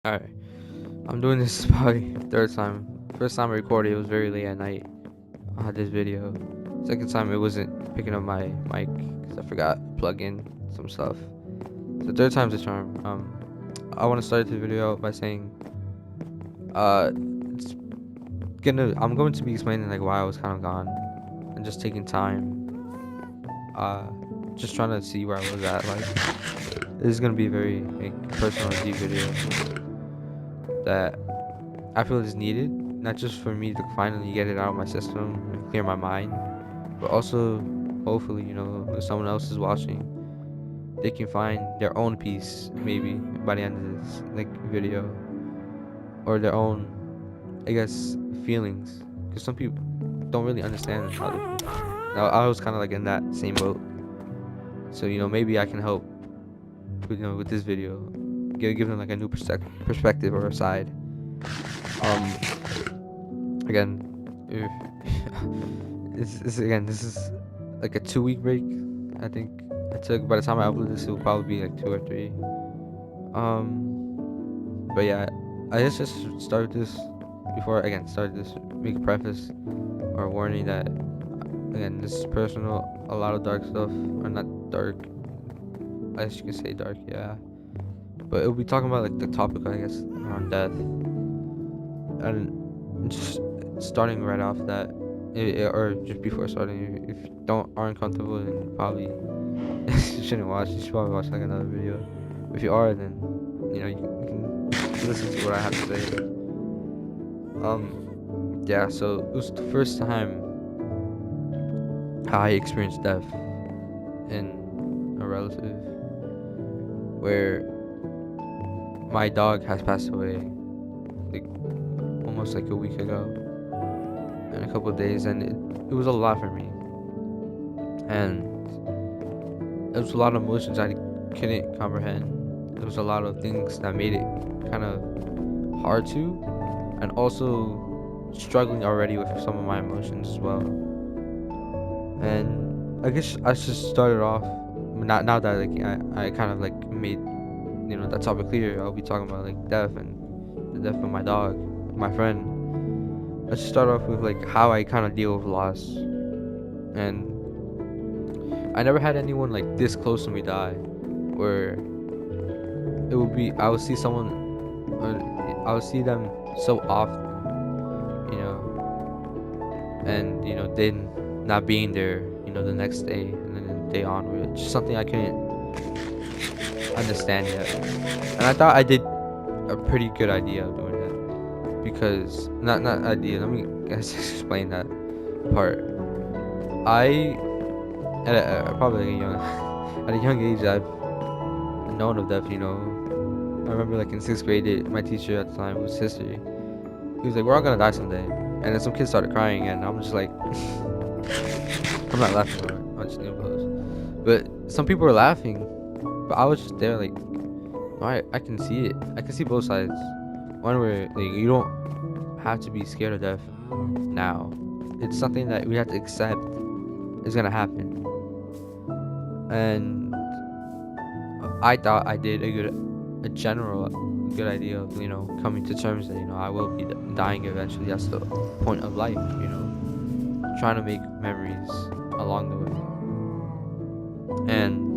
Alright, I'm doing this probably third time. First time I recorded, it was very late at night. I had this video. Second time, it wasn't picking up my mic because I forgot to plug in some stuff. So third time's a charm. I want to start the video out by saying, it's I'm going to be explaining like why I was kind of gone and just taking time. Just trying to see where I was at. Like, this is gonna be a very like personal and deep video that I feel is needed, not just for me to finally get it out of my system and clear my mind, but also hopefully, if someone else is watching, they can find their own peace maybe by the end of this like video, or their own, I guess, feelings, because some people don't really understand how they feel. Now I was kind of like in that same boat, so maybe I can help with this video, give them like a new perspective or a side. Again, if this is like a 2 week break. I think I took. By the time I upload this, it will probably be like 2 or 3. But yeah, I just start this before again start this. Make a preface or a warning that again this is personal. A lot of dark stuff, or not dark. I guess you can say dark, yeah. But it'll be talking about like the topic, I guess, around death, and just starting right off that, or just before starting, if you aren't comfortable, then you probably you shouldn't watch. You should probably watch like another video. If you are, then you can listen to what I have to say. Yeah. So it was the first time how I experienced death in a relative, where my dog has passed away, like almost like a week ago, in a couple of days, and it was a lot for me, and it was a lot of emotions I couldn't comprehend. There was a lot of things that made it kind of hard to, and also struggling already with some of my emotions as well. And I guess I just started off, not now that like I kind of like made that topic clear. I'll be talking about like death and the death of my dog, my friend. Let's start off with like how I kind of deal with loss. And I never had anyone like this close to me die, where it would be I would see someone, or I would see them so often, and then not being there, the next day and then the day onward. Just something I couldn't understand yet, and I thought I did a pretty good idea of doing that, because not idea. Let me guys explain that part. I probably like a young at a young age I've known of death. I remember like in 6th grade, my teacher at the time, who was history, he was like, "We're all gonna die someday," and then some kids started crying, and I'm just like, I'm not laughing on post, but some people were laughing, but I was just there like, I can see it. I can see both sides. One where like you don't have to be scared of death now. It's something that we have to accept is gonna happen. And I thought I did a general good idea of coming to terms that I will be dying eventually. That's the point of life. Trying to make memories along the way. And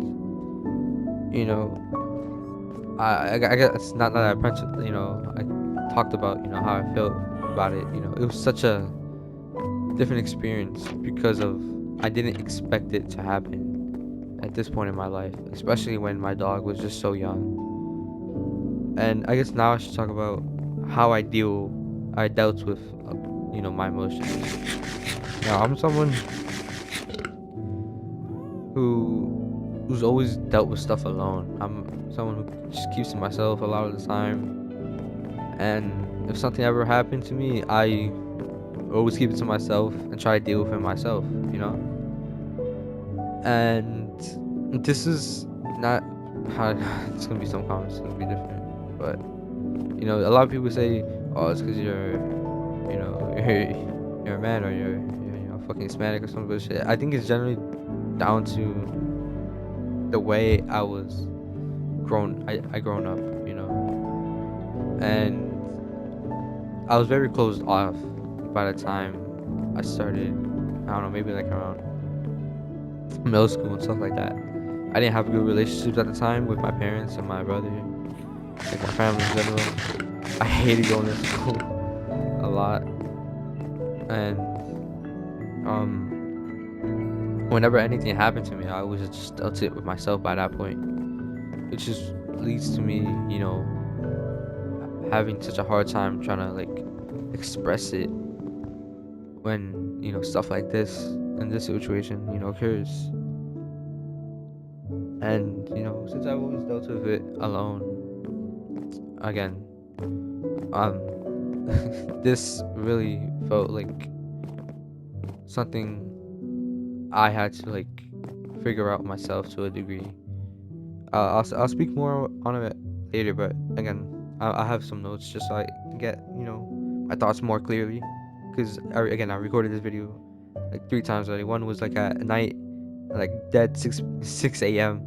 I guess not that I talked about how I felt about it. It was such a different experience because of I didn't expect it to happen at this point in my life, especially when my dog was just so young. And I guess now I should talk about how I dealt with my emotions. Now I'm someone who's always dealt with stuff alone. I'm someone who just keeps to myself a lot of the time, and if something ever happened to me, I always keep it to myself and try to deal with it myself. And this is not how it's gonna be. Some comments gonna be different, but a lot of people say, "Oh, it's because you're a man, or you're fucking Hispanic or some bullshit." I think it's generally down to the way I was grown. I grown up. and I was very closed off by the time I started. I don't know, maybe like around middle school and stuff like that. I didn't have good relationships at the time with my parents and my brother, like my family in general. I hated going to school a lot, and whenever anything happened to me, I was just dealt it with myself by that point, which just leads to me, having such a hard time trying to like express it when stuff like this in this situation occurs. And since I've always dealt with it alone, again, um this really felt like something I had to like figure out myself to a degree. I'll speak more on it later, but again, I have some notes just so I can get my thoughts more clearly. Because again, I recorded this video like 3 times already. One was like at night, like dead 6 a.m.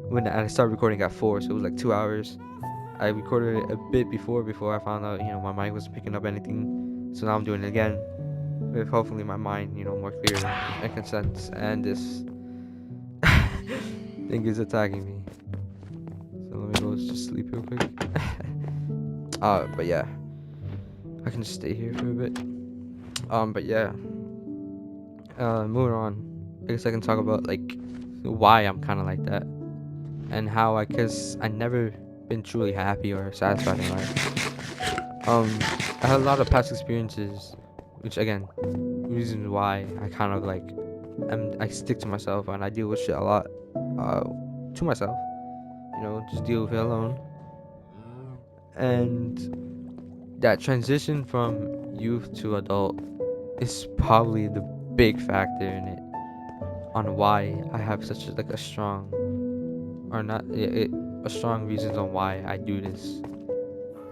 when I started recording at 4, so it was like 2 hours. I recorded it a bit before I found out my mic wasn't picking up anything. So now I'm doing it again with hopefully my mind more clear and consents. And this thing is attacking me. So let me go just sleep real quick. But yeah, I can just stay here for a bit. But yeah, moving on. I guess I can talk about like why I'm kind of like that, and how cause I never been truly happy or satisfied in life. I had a lot of past experiences, which again, reasons why I kind of like I stick to myself and I deal with shit a lot, to myself. Just deal with it alone. And that transition from youth to adult is probably the big factor in it, on why I have such a strong, or not a strong reasons on why I do this.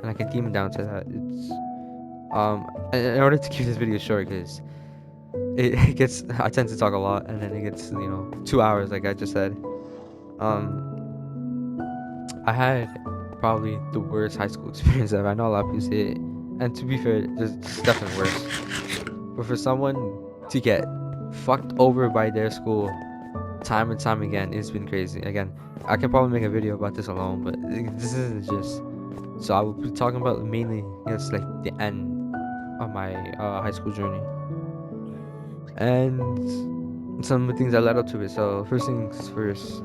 And I can deem it down to that. It's in order to keep this video short, because it gets I tend to talk a lot, and then it gets 2 hours like I just said. I had probably the worst high school experience ever. I know a lot of people say it, and to be fair, it's definitely worse. But for someone to get fucked over by their school time and time again, it's been crazy. Again, I can probably make a video about this alone, but this isn't just. So I will be talking about mainly just like the end of my high school journey and some of the things that led up to it. So first things first,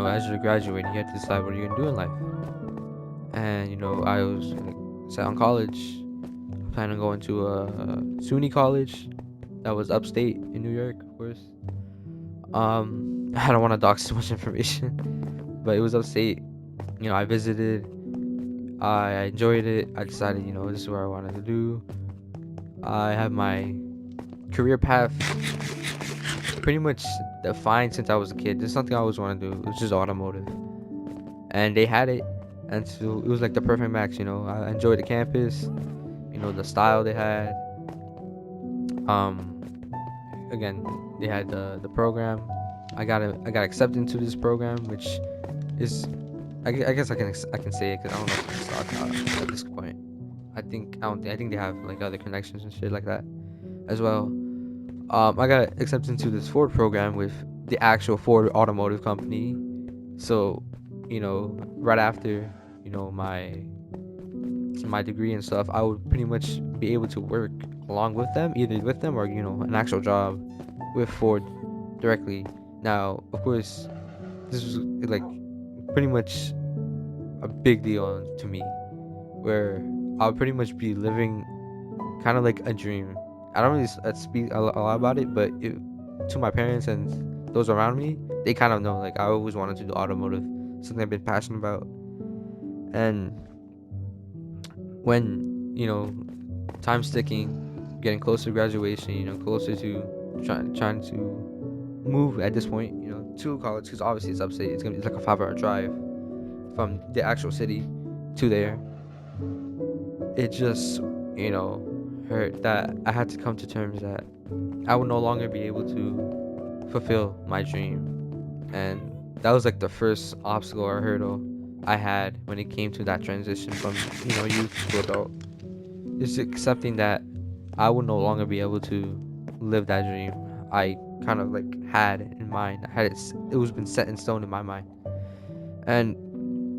as you're graduating, you have to decide what you're gonna do in life. And I was like, set on college, planning on going to a SUNY college that was upstate in New York, of course. I don't want to dox too much information, but it was upstate. I visited, I enjoyed it. I decided, this is what I wanted to do. I have my career path pretty much defined since I was a kid. This is something I always wanted to do. It was just automotive, and they had it, and so it was like the perfect match. I enjoyed the campus, the style they had. Again, they had the program. I got accepted into this program, which is I guess I can say it because I don't know if it's stock at this point. I think they have like other connections and shit like that as well. I got accepted into this Ford program with the actual Ford automotive company. So, right after my degree and stuff, I would pretty much be able to work along with them, either with them or an actual job with Ford directly. Now, of course, this was like pretty much a big deal to me, where I'll pretty much be living kind of like a dream. I don't really speak a lot about it, but to my parents and those around me, they kind of know. Like I always wanted to do automotive, something I've been passionate about. And when time's ticking, getting closer to graduation, closer to trying to move at this point, to college, because obviously it's upstate. It's like a 5-hour drive from the actual city to there. It just hurt that I had to come to terms that I would no longer be able to fulfill my dream, and that was like the first obstacle or hurdle I had when it came to that transition from, youth to adult, is accepting that I would no longer be able to live that dream I kind of like had in mind. I had it was been set in stone in my mind. And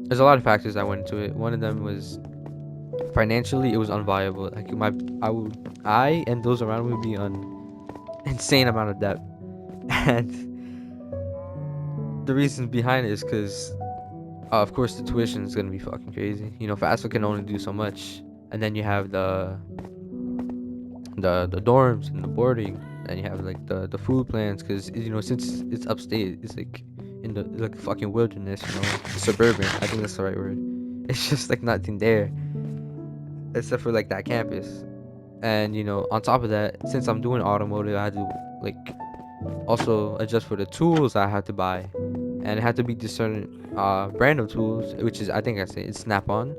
there's a lot of factors that went into it. One of them was financially, it was unviable. Like I and those around me would be on insane amount of debt. And the reasons behind it is because, of course, the tuition is gonna be fucking crazy. FAFSA can only do so much, and then you have the dorms and the boarding, and you have like the food plans. Because since it's upstate, it's like in the like fucking wilderness. Suburban. I think that's the right word. It's just like nothing there except for like that campus. And on top of that, since I'm doing automotive, I had to like also adjust for the tools I had to buy, and it had to be discerning brand of tools, which is, I think I say, it's Snap-on,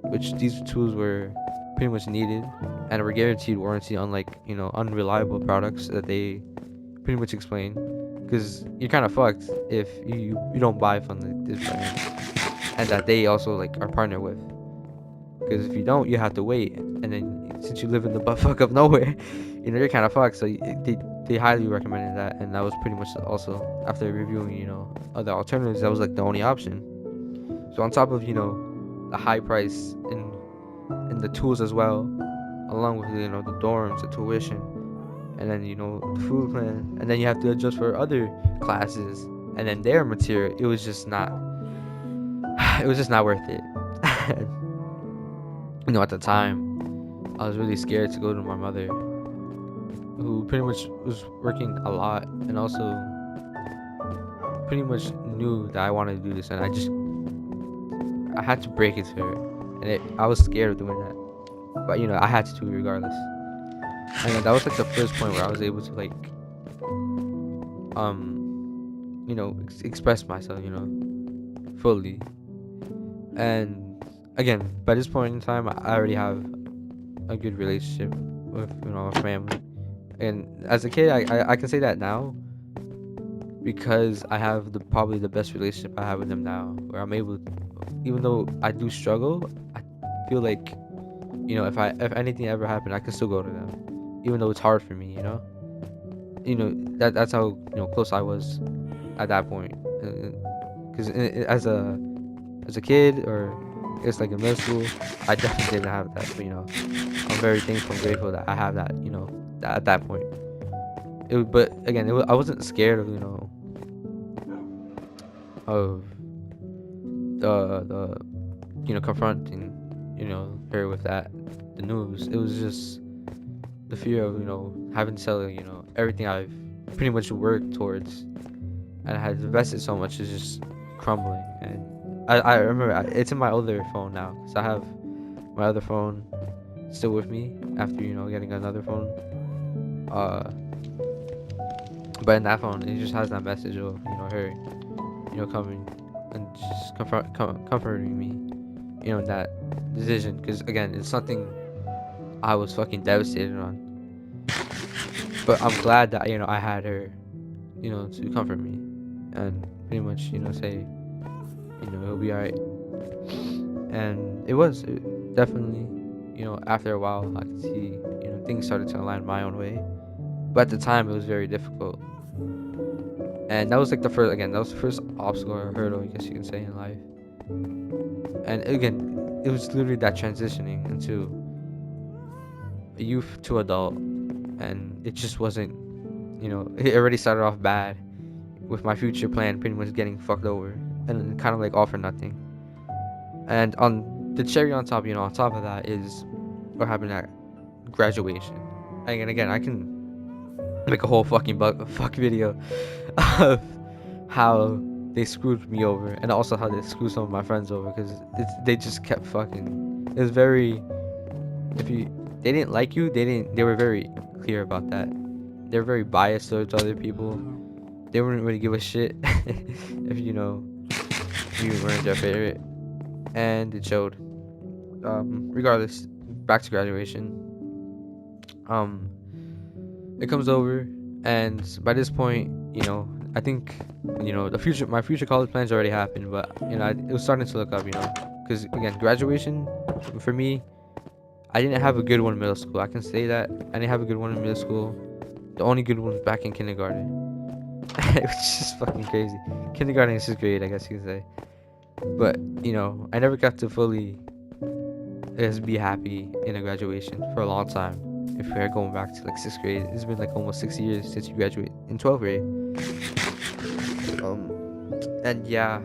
which these tools were pretty much needed and were guaranteed warranty, unlike unreliable products that they pretty much explain. Because you're kind of fucked if you don't buy from this brand and that they also like are partnered with. Because if you don't, you have to wait, and then since you live in the buttfuck of nowhere, you're kind of fucked. So they highly recommended that, and that was pretty much also after reviewing other alternatives. That was like the only option. So on top of the high price and the tools as well, along with the dorms, the tuition, and then the food plan, and then you have to adjust for other classes and then their material. It was just not. It was just not worth it. At the time, I was really scared to go to my mother, who pretty much was working a lot and also pretty much knew that I wanted to do this, and I had to break it to her, and I was scared of doing that, but I had to do it regardless. And that was like the first point where I was able to like express myself fully. And again, by this point in time, I already have a good relationship with my family, and as a kid, I can say that now because I have probably the best relationship I have with them now, where I'm able, even though I do struggle, I feel like if anything ever happened, I can still go to them, even though it's hard for me. That's how close I was at that point. Because as a kid, or it's like in middle school, I definitely didn't have that. But I'm very thankful and grateful that I have that. At that point. But again, I wasn't scared of of the confronting her with the news. It was just the fear of having to tell everything I've pretty much worked towards and I had invested so much is just crumbling. And I remember it's in my other phone now, because I have my other phone still with me after getting another phone. But in that phone, it just has that message of her coming and just comforting me in that decision, because again, it's something I was fucking devastated on. But I'm glad that I had her to comfort me and pretty much say it'll be alright. And it definitely after a while I could see things started to align my own way, but at the time it was very difficult. And that was like that was the first obstacle or hurdle, I guess you can say, in life. And again, it was literally that transitioning into youth to adult, and it just wasn't it already started off bad with my future plan pretty much getting fucked over, and kind of like all for nothing. And on the cherry on top, on top of that is what happened at graduation. And again, I can make a whole fuck video of how they screwed me over, and also how they screwed some of my friends over, because they just kept fucking. It was very, if they didn't like you, they were very clear about that. They were very biased towards other people. They wouldn't really give a shit if you weren't their favorite, and it showed. Regardless, back to graduation. It comes over, and by this point, I think, my future college plans already happened, but it was starting to look up, because again, graduation for me, I didn't have a good one in middle school. I can say that I didn't have a good one in middle school. The only good one was back in kindergarten, which is just fucking crazy. Kindergarten is 6th grade, I guess you could say. But I never got to fully just be happy in a graduation for a long time. If we're going back to like 6th grade, it's been like almost 6 years since you graduate in 12th grade. And yeah,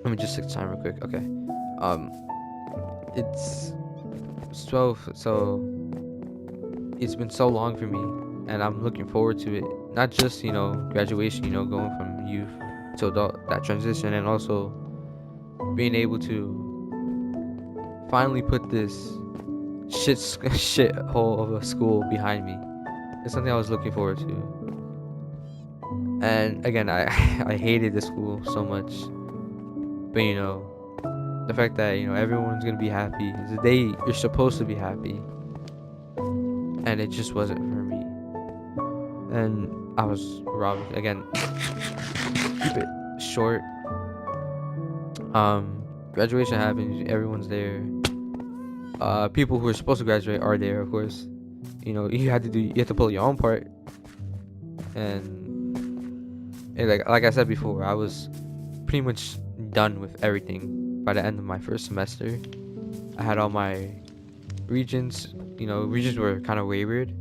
let me just check the time real quick. Okay, it's 12, so it's been so long for me, and I'm looking forward to it. Not just graduation, going from youth to adult, that transition, and also being able to finally put this shit hole of a school behind me. It's something I was looking forward to. And again, I I hated the school so much, but the fact that everyone's gonna be happy is the day you're supposed to be happy, and it just wasn't for me, and I was robbed again. Keep it short. Graduation happens, everyone's there. People who are supposed to graduate are there, of course. You have to pull your own part, and like I said before, I was pretty much done with everything by the end of my first semester. I had all my regions. Regions were kind of wavered,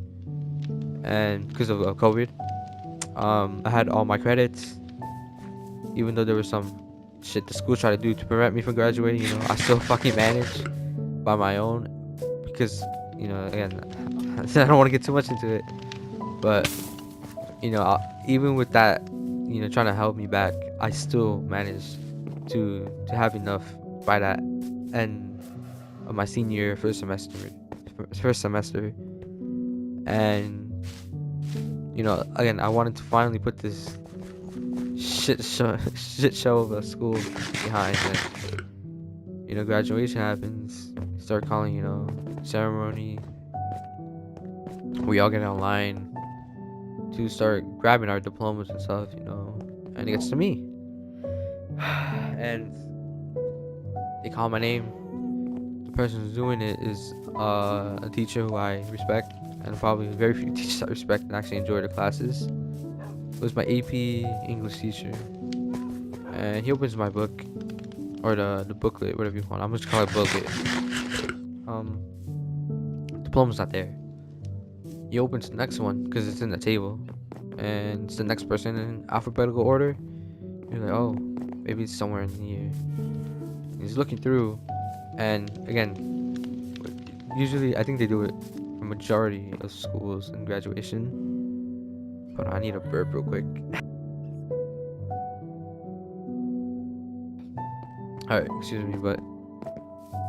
and because of COVID, I had all my credits. Even though there was some shit the school tried to do to prevent me from graduating, I still fucking managed by my own, because again, I don't want to get too much into it, but even with that, trying to help me back, I still managed to have enough by that end of my senior year, first semester. And again, I wanted to finally put this shit show of a school behind, and graduation happens. Start calling, ceremony. We all get online to start grabbing our diplomas and stuff, and it gets to me. And they call my name. The person who's doing it is a teacher who I respect, and probably very few teachers I respect and actually enjoy their classes. It was my AP English teacher, and he opens my book, or the booklet, whatever you want. I'm just gonna call it booklet. Diploma's not there. He opens the next one because it's in the table, and it's the next person in alphabetical order. You're like, oh, maybe it's somewhere in here. He's looking through, and again, usually I think they do it for majority of schools in graduation. But I need a burp real quick. Alright, excuse me, but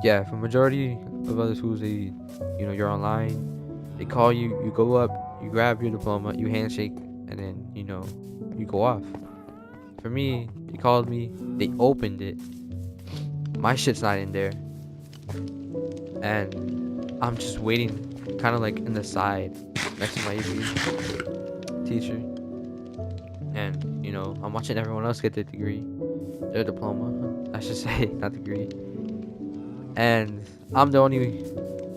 yeah, for majority of other schools, they, you're online. They call you, you go up, you grab your diploma, you handshake, and then, you go off. For me, they called me, they opened it. My shit's not in there. And I'm just waiting, kind of like in the side, next to my AP teacher. And, I'm watching everyone else get their degree, their diploma, I should say, not degree. And I'm the only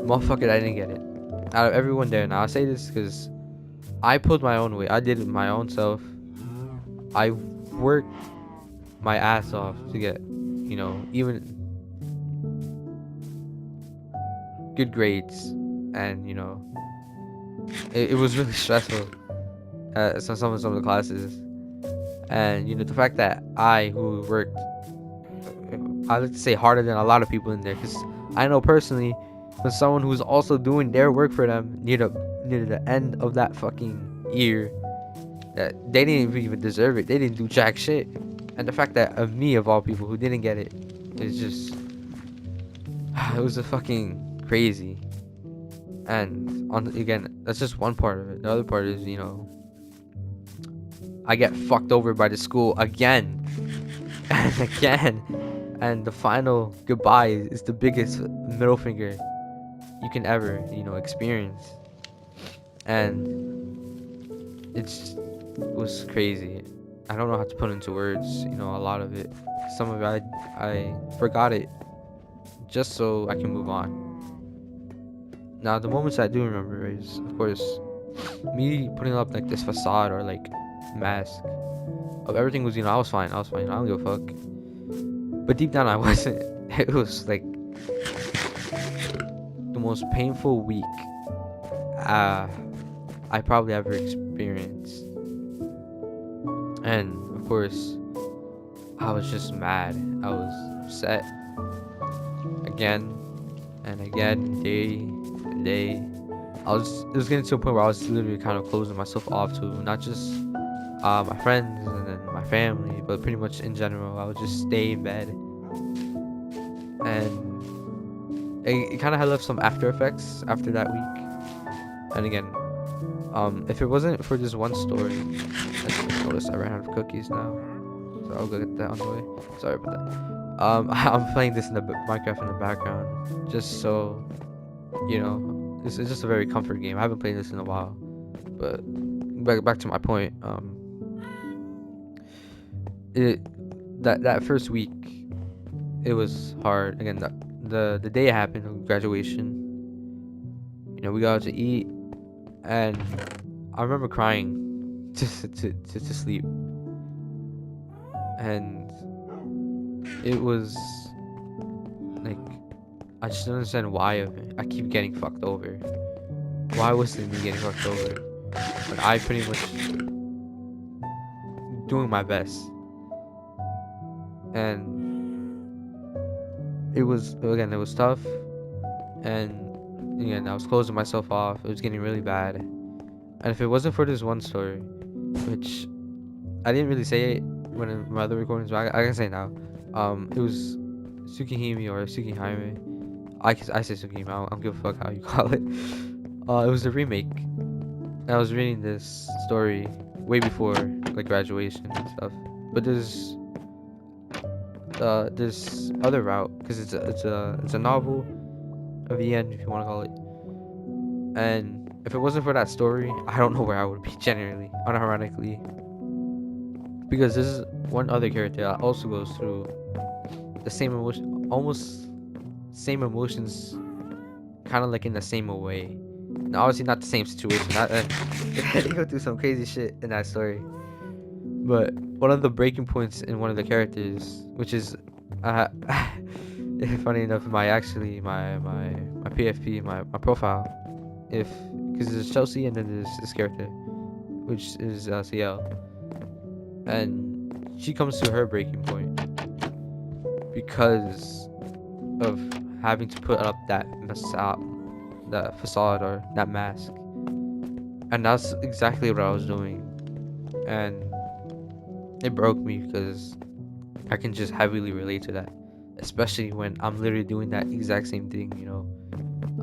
motherfucker that didn't get it out of everyone there. Now I say this because I pulled my own weight. I did it my own self. I worked my ass off to get, even good grades, and it was really stressful at some of the classes. And the fact that who worked, I like to say harder than a lot of people in there, because I know personally, when someone who's also doing their work for them near the end of that fucking year, that they didn't even deserve it. They didn't do jack shit. And the fact that of me, of all people, who didn't get it, is just, it was a fucking crazy. And again, that's just one part of it. The other part is, I get fucked over by the school again and again. And the final goodbye is the biggest middle finger you can ever, experience. And it's was crazy. I don't know how to put into words, you know, a lot of it. Some of it I forgot it just so I can move on. Now the moments I do remember is, of course, me putting up like this facade or like mask of everything was, you know, I was fine. I was fine. I don't give a fuck. But deep down, I wasn't. It was like the most painful week I probably ever experienced. And of course, I was just mad. I was upset again and again, day and day. It was getting to a point where I was literally kind of closing myself off to not just my friends and then my family, but pretty much in general. I would just stay in bed, and it kind of had left some after effects after that week. And again, if it wasn't for this one story, I just noticed I ran out of cookies now, so I'll go get that on the way. Sorry about that. I'm playing this in the Minecraft in the background, just so you know, this is just a very comfort game. I haven't played this in a while, but back to my point. It that first week, it was hard. Again, the day it happened, graduation. You know, we got out to eat, and I remember crying to sleep, and it was like I just don't understand why I keep getting fucked over. Why was it me getting fucked over? But I pretty much doing my best, and it was tough, and again I was closing myself off. It was getting really bad, and if it wasn't for this one story, which I didn't really say it when in my other recordings, but I can say now. It was Tsukihime or Tsukihime. I say Tsukihime. I don't give a fuck how you call it. It was a remake. And I was reading this story way before like graduation and stuff. But there's this other route because it's a novel of the end, if you want to call it. And if it wasn't for that story, I don't know where I would be, genuinely, unironically. Because this is one other character that also goes through the same emotion, almost same emotions, kind of like in the same way. Now, obviously not the same situation. They go through some crazy shit in that story. But one of the breaking points in one of the characters, which is, funny enough, my PFP, my profile, because there's Chelsea and then there's this character, which is CL, and she comes to her breaking point because of having to put up that facade or that mask, and that's exactly what I was doing, and it broke me because I can just heavily relate to that, especially when I'm literally doing that exact same thing. You know,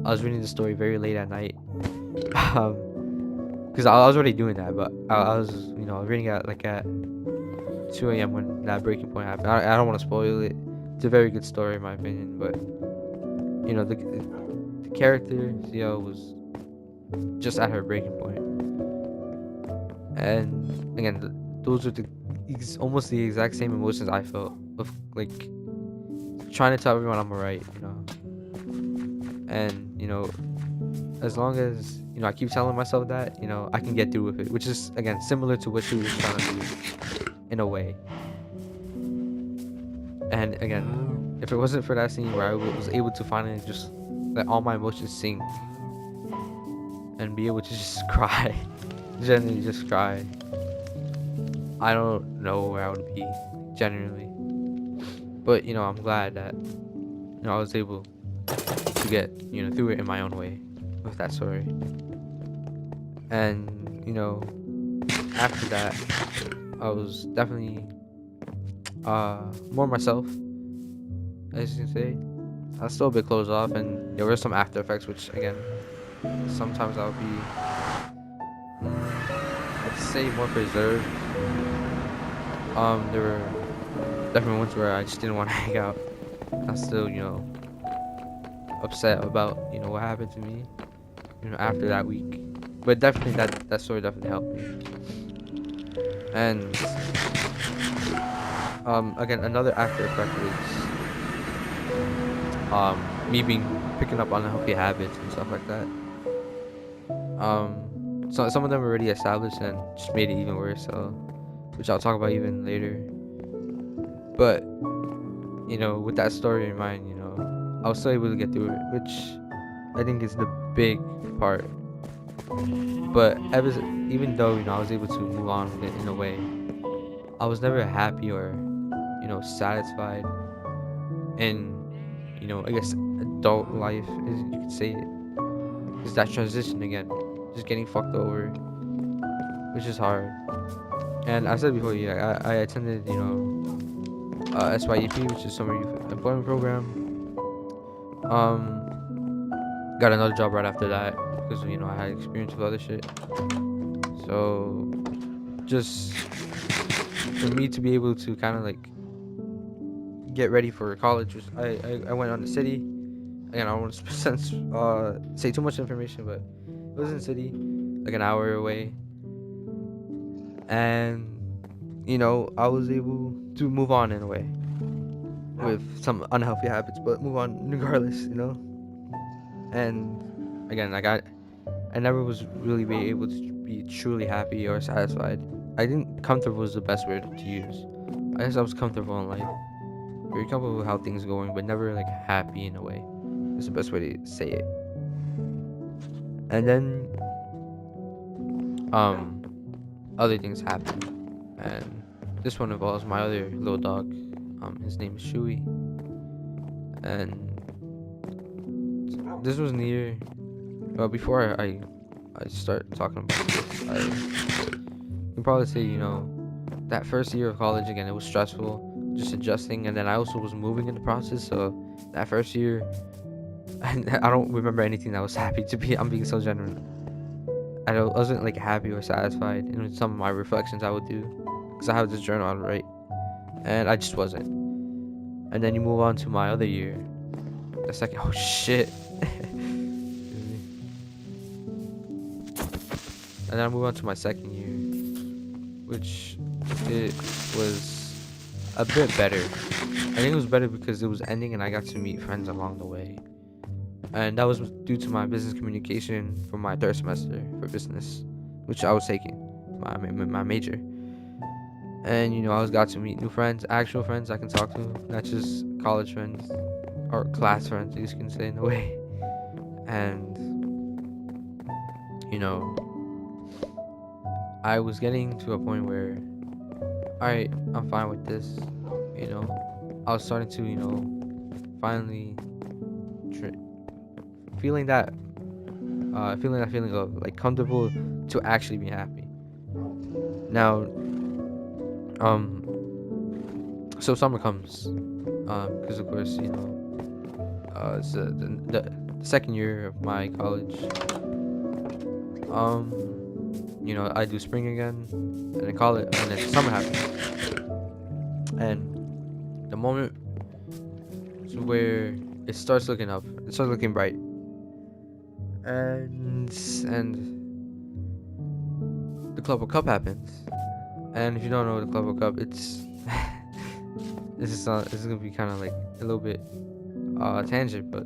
I was reading the story very late at night, because I was already doing that, but I was, you know, reading at 2 a.m. when that breaking point happened. I don't want to spoil it. It's a very good story in my opinion, but you know, the character CL was just at her breaking point, and again, those are almost the exact same emotions I felt of like trying to tell everyone I'm alright, you know, and you know, as long as you know I keep telling myself that, you know, I can get through with it, which is again similar to what she was trying to do in a way. And again, if it wasn't for that scene where I was able to finally just let all my emotions sink and be able to just cry, genuinely just cry, I don't know where I would be, genuinely. But you know, I'm glad that you know I was able to get, you know, through it in my own way with that story. And you know, after that, I was definitely more myself, as you can say. I was still a bit closed off, and there were some after effects, which again, sometimes I'll be, let's say, more preserved. There were definitely ones where I just didn't want to hang out. I was still, you know, upset about, you know, what happened to me, you know, after that week. But definitely that story definitely helped me. And again, another after effect was me picking up unhealthy habits and stuff like that. So some of them were already established and just made it even worse. So, which I'll talk about even later. But with that story in mind, I was still able to get through it, which I think is the big part. But even though I was able to move on with it in a way, I was never happy or satisfied in I guess adult life, is you could say it. It's that transition again, just getting fucked over, which is hard. And I said before, yeah, I attended SYEP, which is Summer Youth Employment Program. Got another job right after that because I had experience with other shit. So just for me to be able to kind of like get ready for college, I went on the city. Again, I don't want to say too much information, but it was in the city, like an hour away, and I was able to move on in a way with some unhealthy habits, but move on regardless. And again, I never was really be able to be truly happy or satisfied. I think comfortable is the best word to use. I guess I was comfortable in life, very comfortable with how things are going, but never like happy in a way. Is the best way to say it. And then other things happen, and this one involves my other little dog. His name is Shui, and this was near. Well, before I start talking about this, I can probably say that first year of college again, it was stressful, just adjusting, and then I also was moving in the process. So that first year, I don't remember anything that was happy to be. I'm being so genuine. I wasn't like happy or satisfied in some of my reflections I would do, because I have this journal I write, and I just wasn't. And then you move on to my other year, the second. Oh shit. And then I move on to my second year, which it was a bit better. I think it was better because it was ending and I got to meet friends along the way. And that was due to my business communication for my third semester for business, which I was taking, my major. And I got to meet new friends, actual friends I can talk to, not just college friends or class friends, you can say in a way. And I was getting to a point where, alright, I'm fine with this. I was starting to finally feeling that feeling of like comfortable to actually be happy. Now, so summer comes, because of course it's the second year of my college. I do spring again, and then and then summer happens, and the moment is where it starts looking up, it starts looking bright, and the Club World Cup happens. And if you don't know the Club World Cup, it's this is gonna be kind of like a little bit tangent, but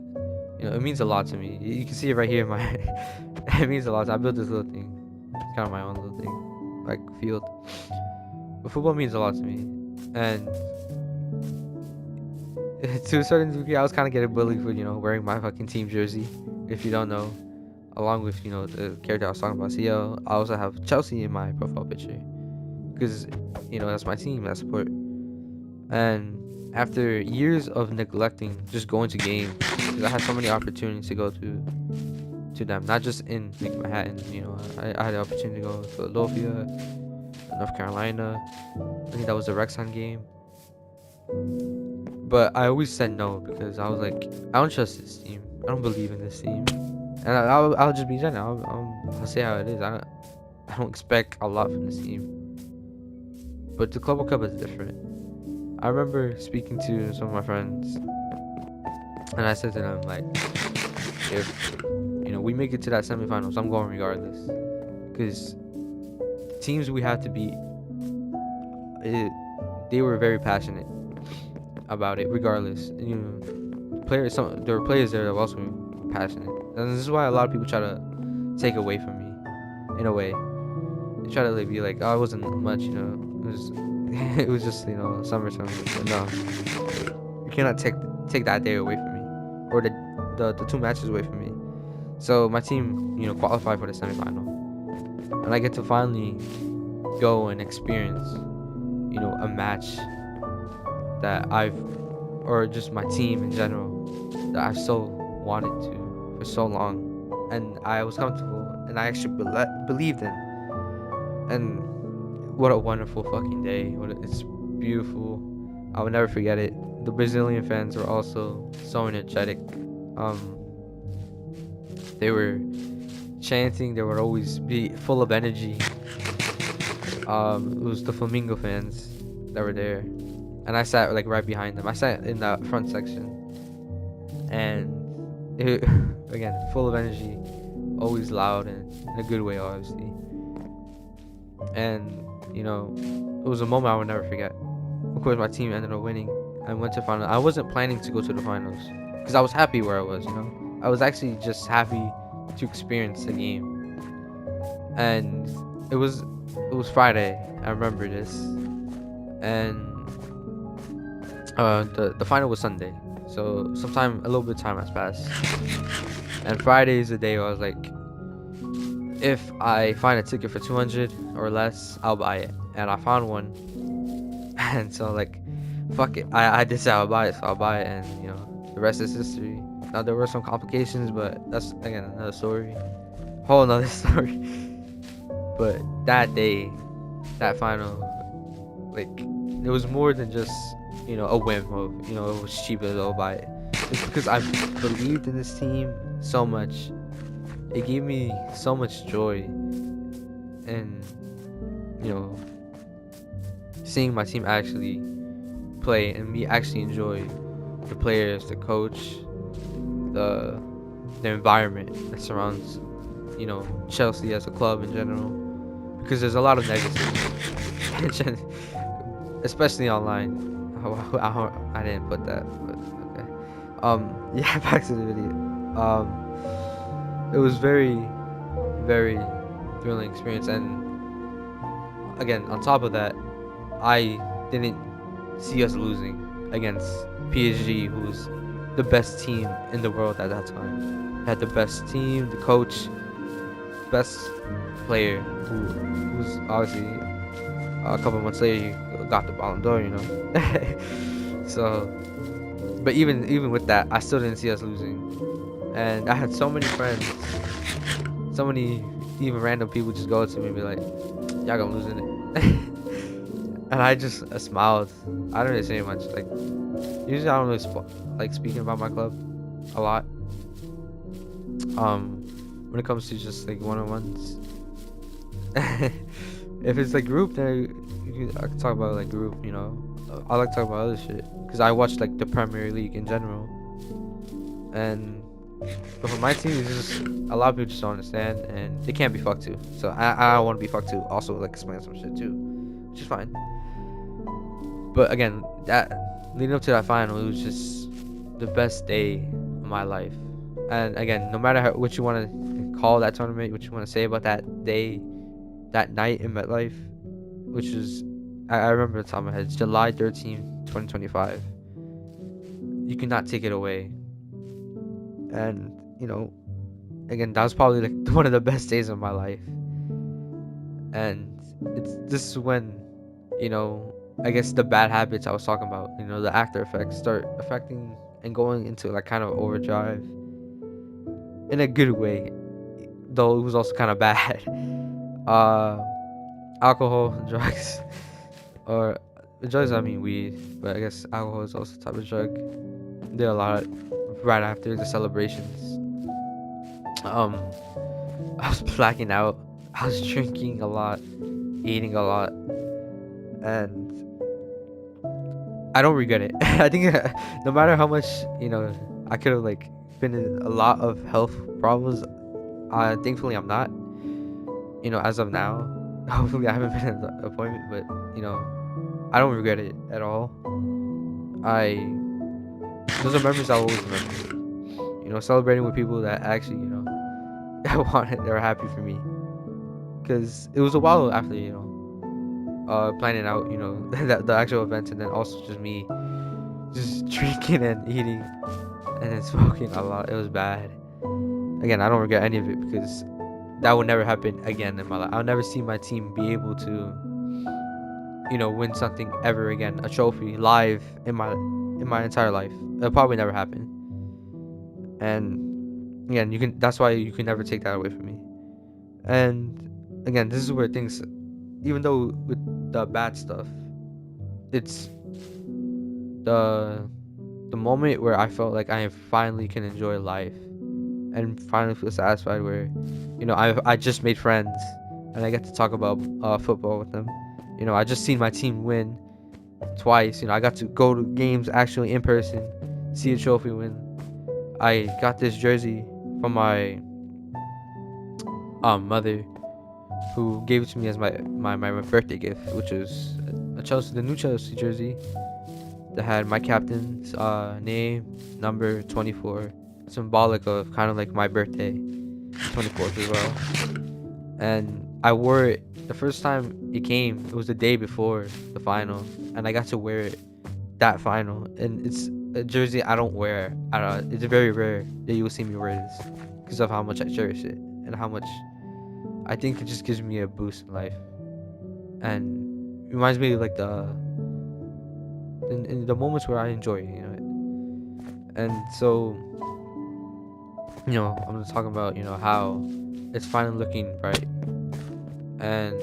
it means a lot to me. You can see it right here in my it means a lot. I built this little thing. It's kind of my own little thing, like field. But football means a lot to me, and to a certain degree, I was kind of getting bullied for wearing my fucking team jersey. If you don't know, along with the character I was talking about, CL, I also have Chelsea in my profile picture because that's my team that I support. And after years of neglecting just going to games, because I had so many opportunities to go to them, not just in like Manhattan. I had the opportunity to go to Philadelphia, North Carolina. I think that was the Rexon game. But I always said no because I was like, I don't trust this team. I don't believe in this team. And I'll just be genuine. I'll say how it is. I don't expect a lot from this team. But the Club World Cup is different. I remember speaking to some of my friends, and I said to them like, if we make it to that semifinals, I'm going regardless, because teams we have to beat they were very passionate about it, regardless. Players. There were players there that were also passionate, and this is why a lot of people try to take away from me, in a way. They try to like, be like, "Oh, it wasn't much, It was, it was just summertime." But no, you cannot take that day away from me, or the two matches away from me. So my team, qualified for the semifinal, and I get to finally go and experience, a match that or just my team in general, that I've so wanted to for so long, and I was comfortable, and I actually believed in. And what a wonderful fucking day! It's beautiful. I will never forget it. The Brazilian fans were also so energetic. They were chanting. They would always be full of energy. It was the Flamingo fans that were there, and I sat like right behind them. I sat in the front section, and again, full of energy, always loud and in a good way, obviously. And it was a moment I would never forget. Of course, my team ended up winning and went to final. I wasn't planning to go to the finals because I was happy where I was. I was actually just happy to experience the game, and it was Friday. I remember this, and the final was Sunday. So a little bit of time has passed, and Friday is the day where I was like, if I find a ticket for 200 or less, I'll buy it. And I found one, and so like, fuck it. I decided I'll buy it, so I'll buy it, and the rest is history. Now there were some complications, but that's again another story, whole another story. But that day, that final, like, it was more than just a whim of it was cheap as I'll buy it. It's because I believed in this team so much. It gave me so much joy, and seeing my team actually play and me actually enjoy the players, the coach, the environment that surrounds Chelsea as a club in general, because there's a lot of negativity, especially online. I didn't put that, but okay. Yeah, back to the video. It was very, very thrilling experience, and again, on top of that, I didn't see us losing against PSG, who was the best team in the world at that time. Had the best team, the coach, best player, who was obviously a couple months later he got the Ballon d'Or, So, but even with that, I still didn't see us losing. And I had so many friends, so many even random people just go to me and be like, "Y'all gonna lose in it," and I just smiled. I don't really say much. Like, usually I don't really like speaking about my club a lot. When it comes to just like one-on-ones, if it's like group, then I can talk about like group. I like to talk about other shit because I watch like the Premier League in general, but for my team, it's just a lot of people just don't understand, and they can't be fucked too. So I don't want to be fucked too. Also, like, explain some shit too, which is fine. But again, that leading up to that final, it was just the best day of my life. And again, no matter what you want to call that tournament, what you want to say about that day, that night in MetLife, which is, I remember the top of my head, it's July 13th, 2025. You cannot take it away. And again, that was probably like one of the best days of my life. And this is when I guess the bad habits I was talking about, the after effects start affecting and going into like kind of overdrive in a good way, though it was also kind of bad. Alcohol, drugs, or drugs, I mean weed, but I guess alcohol is also a type of drug. Did a lot right after the celebrations. I was blacking out. I was drinking a lot, eating a lot, and I don't regret it. I think no matter how much I could have like been in a lot of health problems. Thankfully I'm not. As of now. Hopefully I haven't been at the appointment, but I don't regret it at all. I Those are memories I'll always remember. Celebrating with people that actually, I wanted, they were happy for me. Because it was a while after, planning out, the actual event, and then also just me just drinking and eating and then smoking a lot. It was bad. Again, I don't regret any of it because that would never happen again in my life. I'll never see my team be able to, win something ever again, a trophy live in my entire life. It'll probably never happen. And again, you can. That's why you can never take that away from me. And again, this is where things, even though with the bad stuff, it's the the moment where I felt like I finally can enjoy life and finally feel satisfied. Where, I just made friends and I get to talk about football with them. I just seen my team win twice. I got to go to games actually in person, see a trophy win. I got this jersey from my mother, who gave it to me as my birthday gift, which was the new Chelsea jersey that had my captain's name, number 24, symbolic of kind of like my birthday, 24th as well. And I wore it the first time it came. It was the day before the final, and I got to wear it that final. And it's a jersey I don't wear. It's very rare that you will see me wear this because of how much I cherish it and how much I think it just gives me a boost in life, and reminds me of like in the moments where I enjoy it, And so, I'm just talking about how it's finally looking bright, and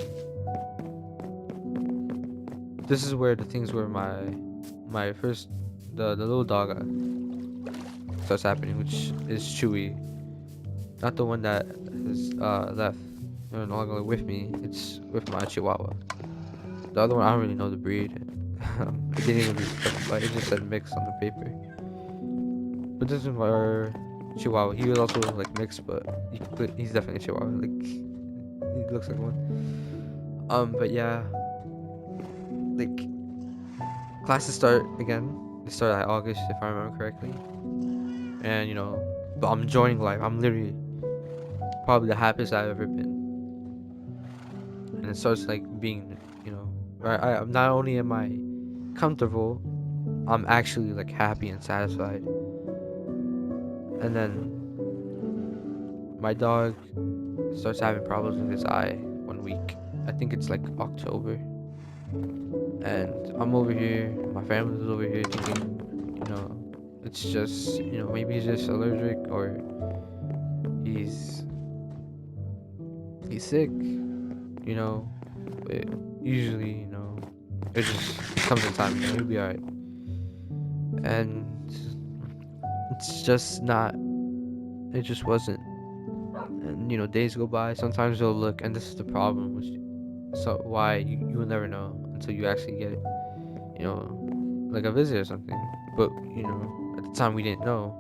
this is where the things where my first the little dog starts happening, which is Chewy, not the one that is left, no longer with me. It's with my Chihuahua. The other one, I don't really know the breed. It didn't even really specify. It just said mix on the paper. But this is our Chihuahua. He was also like mixed, but he's definitely a Chihuahua. Like he looks like one. But yeah, like classes start again. They start at August, if I remember correctly. And but I'm enjoying life. I'm literally probably the happiest I've ever been. And it starts like being, I'm not only am I comfortable, I'm actually like happy and satisfied. And then my dog starts having problems with his eye one week. I think it's like October. And I'm over here, my family's over here thinking, it's just, maybe he's just allergic or he's sick, but usually, it just comes in time, he'll be alright. And it's just not, it just wasn't. And days go by, sometimes you'll look, and this is the problem, which so why you will never know until you actually get it, like a visit or something. But at the time we didn't know,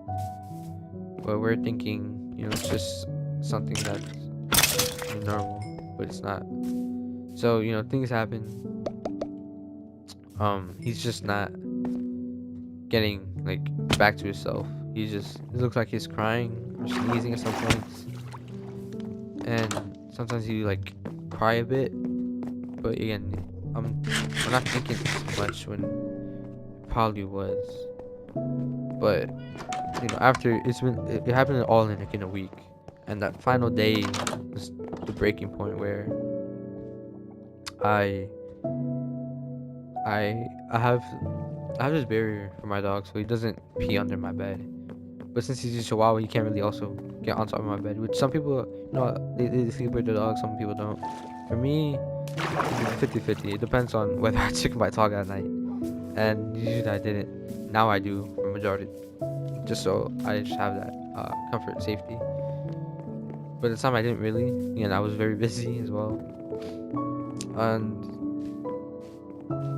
but we're thinking it's just something that's normal, but it's not. So things happen. He's just not getting like back to himself. It looks like he's crying or sneezing at some points, and sometimes he like cry a bit. But again, we're not thinking too much when it probably was. But after it happened all in like in a week, and that final day was the breaking point where I I have this barrier for my dog, so he doesn't pee under my bed. But since he's a Chihuahua, he can't really also get on top of my bed. Which some people, they sleep with their dog, some people don't. For me, it's 50-50. It depends on whether I took my dog at night, and usually I didn't. Now I do for majority, just so I just have that comfort and safety. But at the time I didn't really, I was very busy as well, and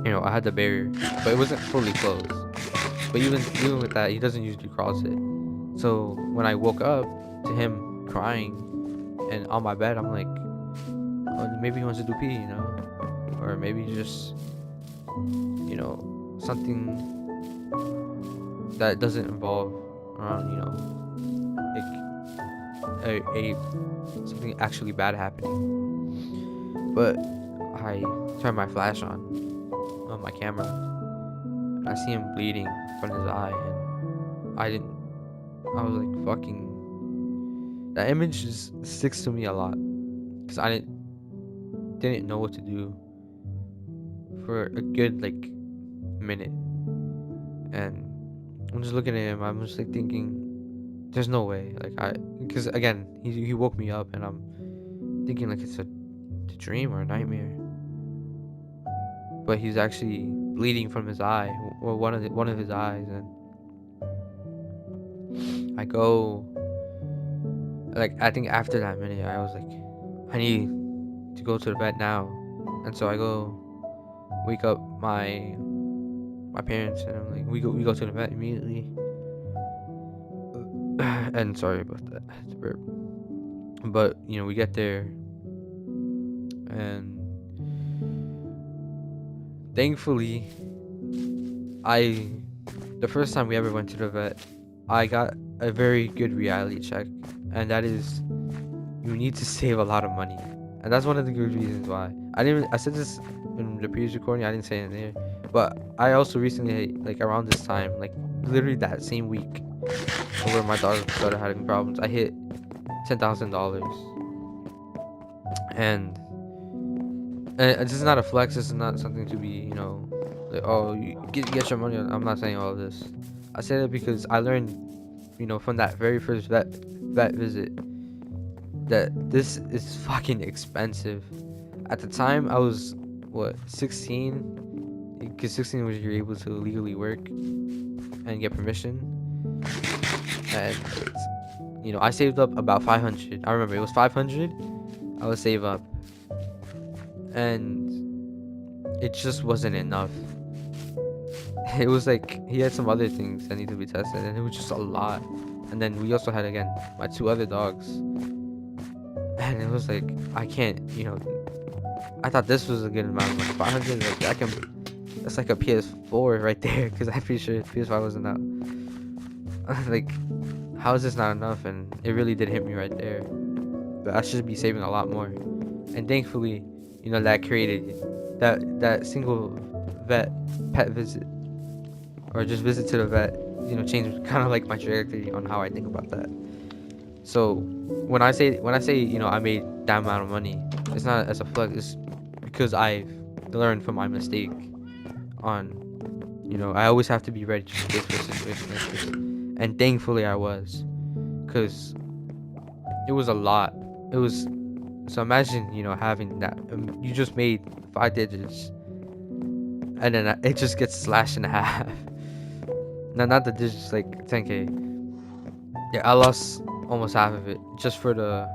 I had the barrier, but it wasn't fully closed. But even with that, he doesn't usually cross it. So when I woke up to him crying and on my bed, I'm like, oh, maybe he wants to do pee, or maybe he just you know, something that doesn't involve around, like a something actually bad happening. But I turn my flash on my camera, and I see him bleeding from his eye, and I didn't. I was like, fucking. That image just sticks to me a lot because I didn't know what to do for a good like minute, and I'm just looking at him. I'm just like thinking, there's no way. Like because again, he woke me up, and I'm thinking like it's a dream or a nightmare. But he's actually bleeding from his eye, or one of his eyes, and I go like I think after that minute, I was like, I need to go to the vet now, and so I go wake up my parents, and I'm like, we go to the vet immediately. And sorry about that, it's a burp. But we get there, and thankfully, I the first time we ever went to the vet, I got a very good reality check, and that is you need to save a lot of money, and that's one of the good reasons why. I said this in the previous recording. I didn't say it in there, but I also recently, like around this time, like literally that same week, where my dog started having problems, I hit $10,000, and this is not a flex. This is not something to be, like, oh, you get your money. I'm not saying all of this. I say that because I learned, from that very first vet visit, that this is fucking expensive. At the time, I was what 16, because 16 was you're able to legally work and get permission, and I saved up about 500. I remember it was 500. I would save up, and it just wasn't enough. It was like he had some other things that need to be tested, and it was just a lot. And then we also had again my two other dogs, and it was like I can't, I thought this was a good amount of money. 500, like I can, that's like a PS4 right there, because I'm pretty sure PS5 wasn't out. Like, how is this not enough? And it really did hit me right there. But I should be saving a lot more. And thankfully, that created that single vet pet visit, or just visit to the vet, changed kind of like my trajectory on how I think about that. So when I say I made that amount of money, it's not as a flex. It's because I've learned from my mistake. I always have to be ready just in case for a situation like this, and thankfully I was, because it was a lot. It was so imagine having that you just made 5 digits, and then it just gets slashed in half. Now, not the digits, like 10K. Yeah, I lost almost half of it just for the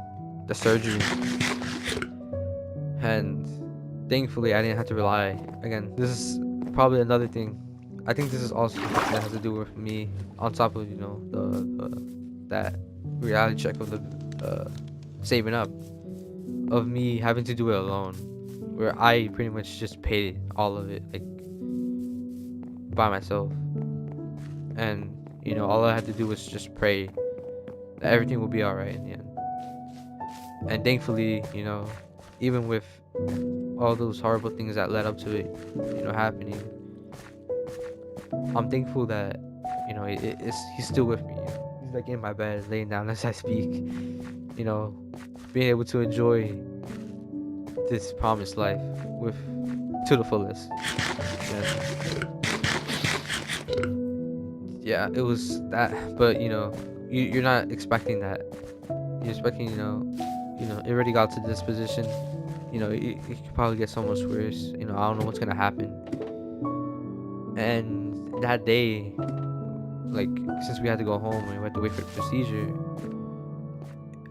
surgery, and thankfully I didn't have to rely. Again, this is probably another thing. I think this is also something that has to do with me, on top of the that reality check of the saving up, of me having to do it alone, where I pretty much just paid all of it like by myself, and all I had to do was just pray that everything will be all right in the end. And thankfully, even with all those horrible things that led up to it, happening, I'm thankful that he's still with me. He's like in my bed, laying down as I speak. Being able to enjoy this promised life with to the fullest. And yeah, it was that, but you're not expecting that. You're expecting, it already got to this position. It could probably get so much worse. I don't know what's gonna happen. And that day, like, since we had to go home and we had to wait for the procedure,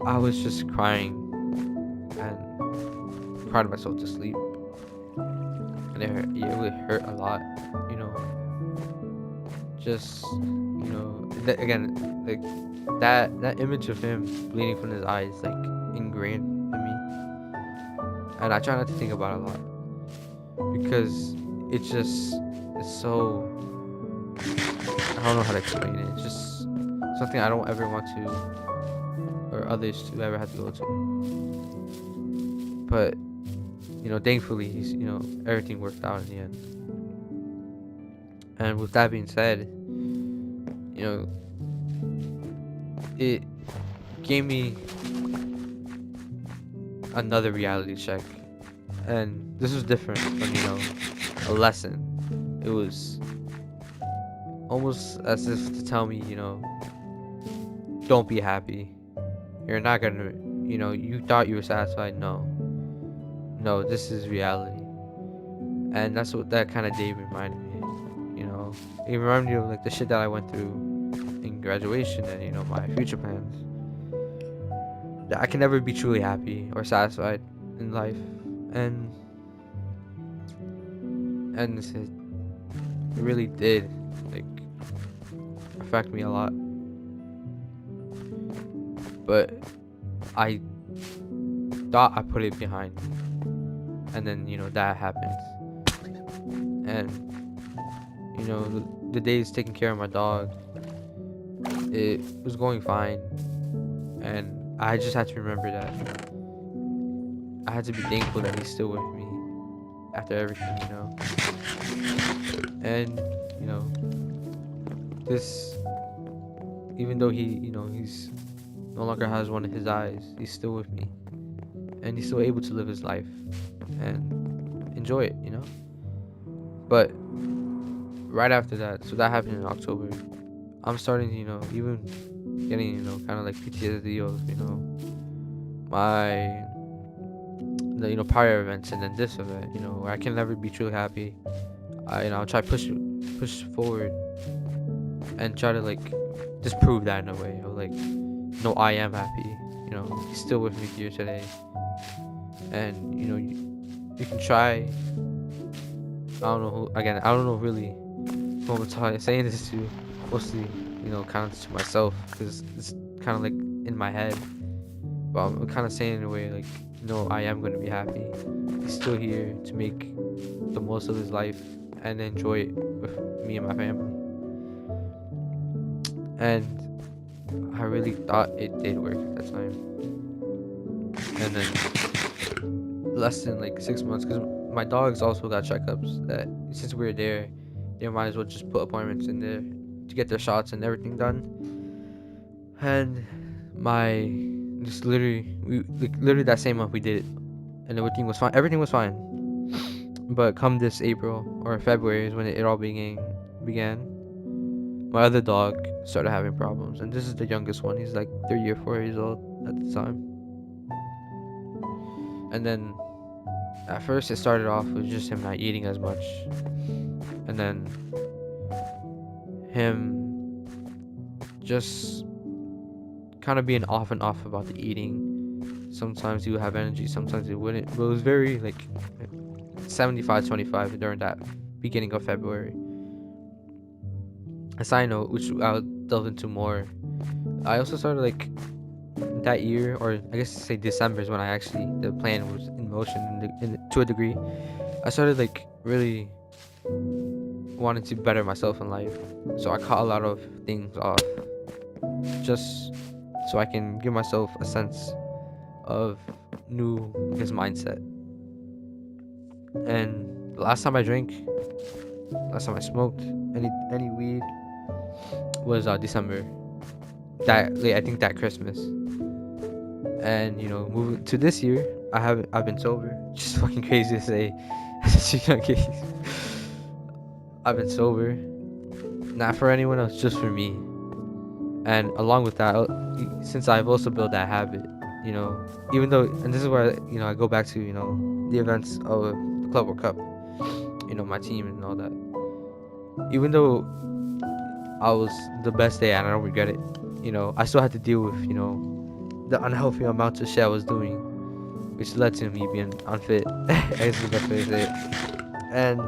I was just crying and cried myself to sleep. And it really hurt a lot, just, again, like, that image of him bleeding from his eyes, like, ingrained in me. And I try not to think about it a lot, because it's so, I don't know how to explain it. It's just something I don't ever want to, or others to ever have to go to. But thankfully, everything worked out in the end. And with that being said, it gave me another reality check, and this was different from a lesson. It was almost as if to tell me, don't be happy. You're not gonna, you thought you were satisfied. No, this is reality. And that's what that kind of day reminded me. It reminded me of like the shit that I went through in graduation, and my future plans. That I can never be truly happy or satisfied in life, and it really did like affect me a lot. But I thought I put it behind me, and then that happens, and the days taking care of my dog, it was going fine, and I just had to remember that I had to be thankful that he's still with me after everything, and this, even though he's no longer has one of his eyes, he's still with me, and he's still able to live his life and enjoy it, but right after that, so that happened in October, I'm starting to, even getting, kind of like PTSD of, my, the prior events, and then this event, where I can never be truly happy. I'll try push forward and try to like disprove that in a way of like, no, I am happy. He's still with me here today, and you can try. I don't know really who I'm saying this to, mostly, kind of to myself, because it's kind of like in my head, but I'm kind of saying it in a way like, no, I am going to be happy. He's still here to make the most of his life and enjoy it with me and my family. And I really thought it did work at that time. And then less than like 6 months, because my dogs also got checkups, that since we were there, they might as well just put appointments in there to get their shots and everything done. And literally that same month we did it, and everything was fine. Everything was fine. But come this April or February is when it all began. My other dog started having problems, and this is the youngest one. He's like 3 or 4 years old at the time. And then at first it started off with just him not eating as much, and then him just kind of being off and off about the eating. Sometimes he would have energy, sometimes he wouldn't. But it was very like 75-25 during that beginning of February. A side note, which I'll delve into more, I also started like that year, or I guess say December is when I actually, the plan was in motion to a degree. I started like really wanting to better myself in life, so I cut a lot of things off just so I can give myself a sense of new, I guess, mindset. And the last time I smoked any weed was December. I think that Christmas. And moving to this year, I've been sober. Just fucking crazy to say. I've been sober, not for anyone else, just for me. And along with that, since I've also built that habit, even though, and this is where I go back to the events of the Club World Cup, my team and all that. Even though I was the best day and I don't regret it, I still had to deal with the unhealthy amounts of shit I was doing, which led to me being unfit. I guess is the best way to say it. And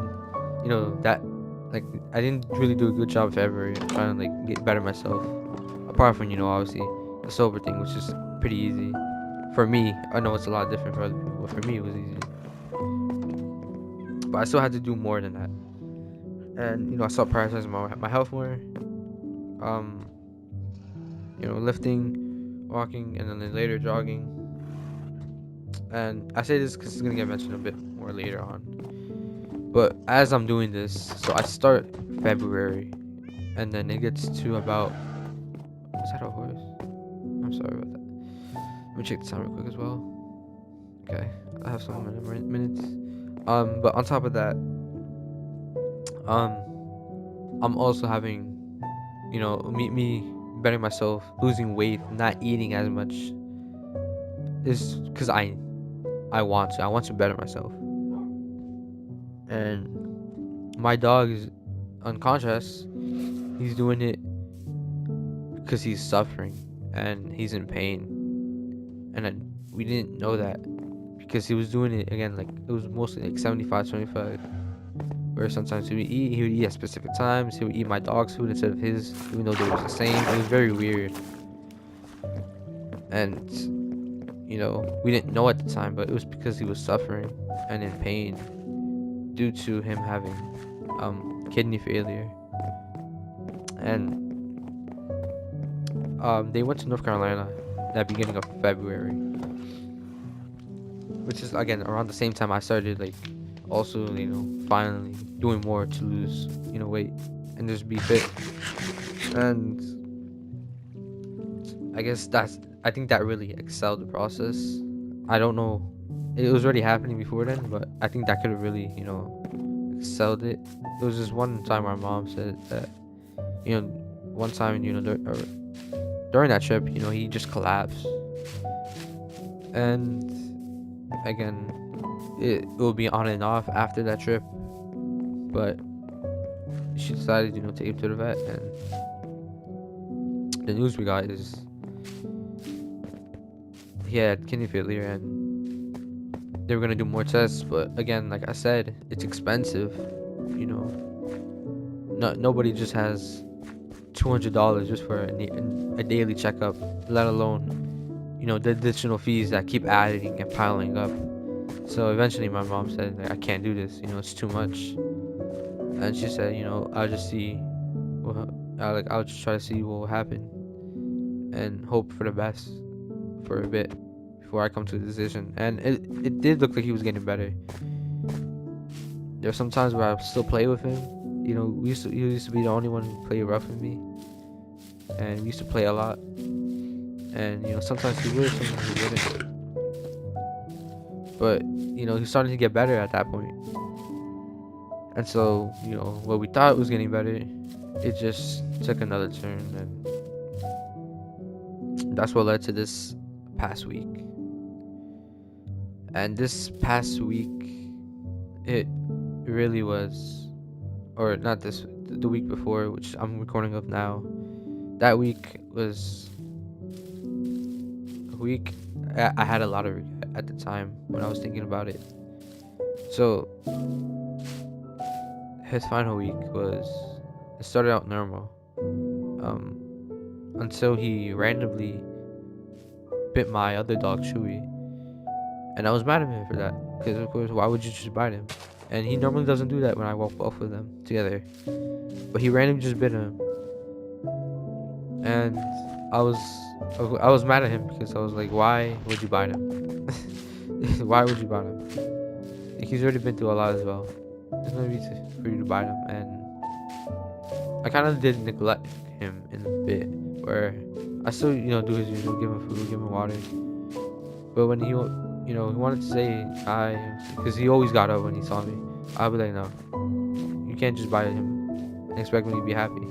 that, like, I didn't really do a good job of February trying to like get better myself. Apart from obviously the sober thing, which is pretty easy for me. I know it's a lot different for other people, but for me it was easy. but I still had to do more than that. And I started prioritizing my health more. Um, lifting, walking, and then later jogging. And I say this because it's gonna get mentioned a bit more later on. But as I'm doing this, so I start February, and then it gets to about. Is that a horse? I'm sorry about that. Let me check the time real quick as well. Okay, I have some minutes. But on top of that, um, I'm also having, me bettering myself, losing weight, not eating as much, is because I want to better myself, and my dog is unconscious. He's doing it because he's suffering and he's in pain, and then we didn't know that because he was doing it again, like it was mostly like 75-25, where sometimes he would eat at specific times. He would eat my dog's food instead of his, even though they were the same. It was very weird, and we didn't know at the time, but it was because he was suffering and in pain due to him having kidney failure. And they went to North Carolina at the beginning of February, which is again around the same time I started like also finally doing more to lose weight and just be fit. And I think that really excelled the process. I don't know, it was already happening before then, but I think that could have really excelled it. There was this one time our mom said that one time during that trip he just collapsed, and again it will be on and off after that trip, but she decided to take him to the vet, and the news we got is he had kidney failure, and they were gonna do more tests, but again, like I said, it's expensive. Nobody just has $200 just for a daily checkup, let alone the additional fees that keep adding and piling up. So eventually my mom said, like, I can't do this, it's too much. And she said, I'll just see I'll just try to see what will happen and hope for the best for a bit before I come to a decision. And it did look like he was getting better. There were some times where I still play with him. He used to be the only one who played rough with me, and we used to play a lot. And sometimes he would, sometimes he wouldn't. But he's starting to get better at that point. And so what we thought was getting better, it just took another turn, and that's what led to this past week. And this past week, it really was, or not the week before, which I'm recording of now. That week was a week I had a lot of regret at the time when I was thinking about it. So his final week it started out normal, until he randomly bit my other dog Chewy, and I was mad at him for that, because of course, why would you just bite him? And he normally doesn't do that when I walk both of them together, but he randomly just bit him, and I was mad at him because I was like, why would you bite him? Why would you bite him? He's already been through a lot as well. There's no reason for you to bite him. And I kind of did neglect him in a bit, where I still do his usual, give him food, give him water. But when he wanted to say hi, because he always got up when he saw me, I'll be like, no, you can't just bite him and expect me to be happy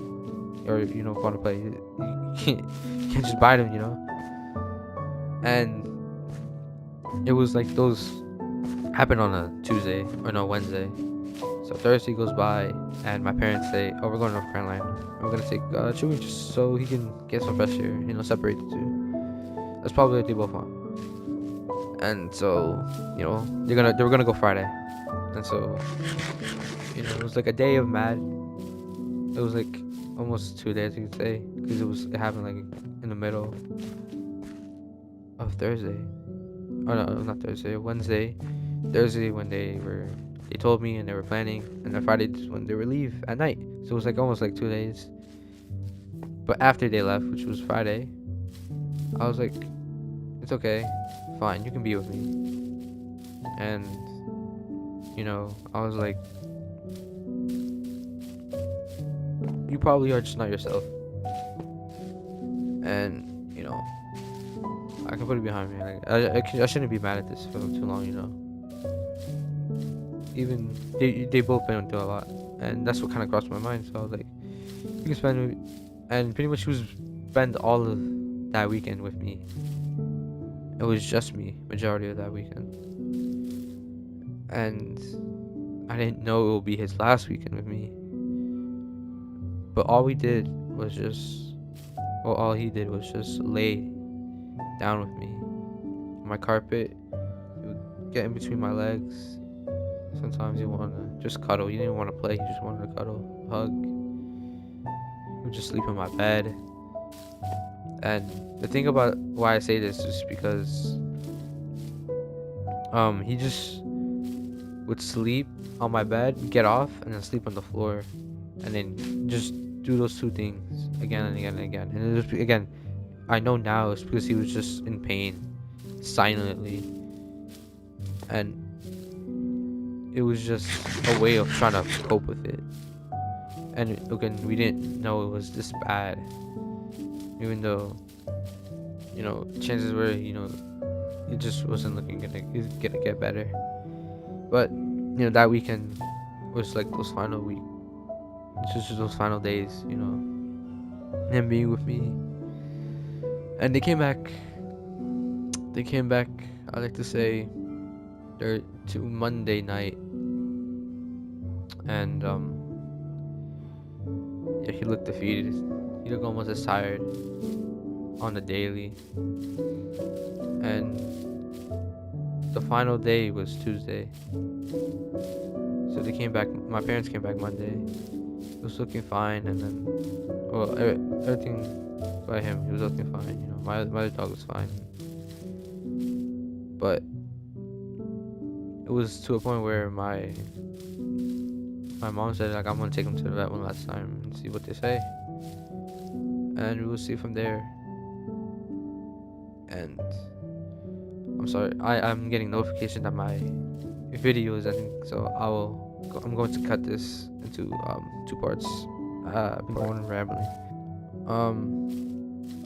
or want to play. You can't just bite him, And it was like those happened on a Tuesday or no Wednesday. So Thursday goes by, and my parents say, "Oh, we're going to North Carolina. We're gonna take Chewy just so he can get some fresh air, separate the two." That's probably what they both want. And so, they were gonna go Friday, and so, it was like a day of mad. It was like almost 2 days, you could say, because it happened like in the middle of Thursday. Oh no, not Thursday, Wednesday, Thursday when they were they told me and they were planning, and then Friday is when they would leave at night. So it was like almost like 2 days. But after they left, which was Friday, I was like, it's okay, fine, you can be with me. And I was like, you probably are just not yourself. And I can put it behind me. Like I shouldn't be mad at this for too long. Even they both been through a lot, and that's what kind of crossed my mind. So I was like, you can and pretty much she was spend all of that weekend with me. It was just me majority of that weekend, and I didn't know it would be his last weekend with me. But all we did was just, well, all he did was just lay down with me on my carpet. He would get in between my legs. Sometimes he wanted to just cuddle. He didn't want to play. He just wanted to cuddle, hug. He would just sleep in my bed. And the thing about why I say this is because he just would sleep on my bed, get off, and then sleep on the floor, and then just do those two things again and again and again. And it was, again, I know now it's because he was just in pain, silently, and it was just a way of trying to cope with it. And again, we didn't know it was this bad, even though chances were it just wasn't looking gonna get better. But that weekend was like those final week, just those final days, him being with me. And they came back. I like to say, they're to Monday night, and yeah, he looked defeated. He looked almost as tired on the daily. And the final day was Tuesday. So they came back. My parents came back Monday. He was looking fine, and then, well, everything by him, he was looking fine. My other dog was fine. But it was to a point where my mom said, like, I'm gonna take him to the vet one last time and see what they say, and we will see from there. And I'm sorry, I'm getting notification that my video is ending, so I'm going to cut this into 2 parts. I've been going rambling.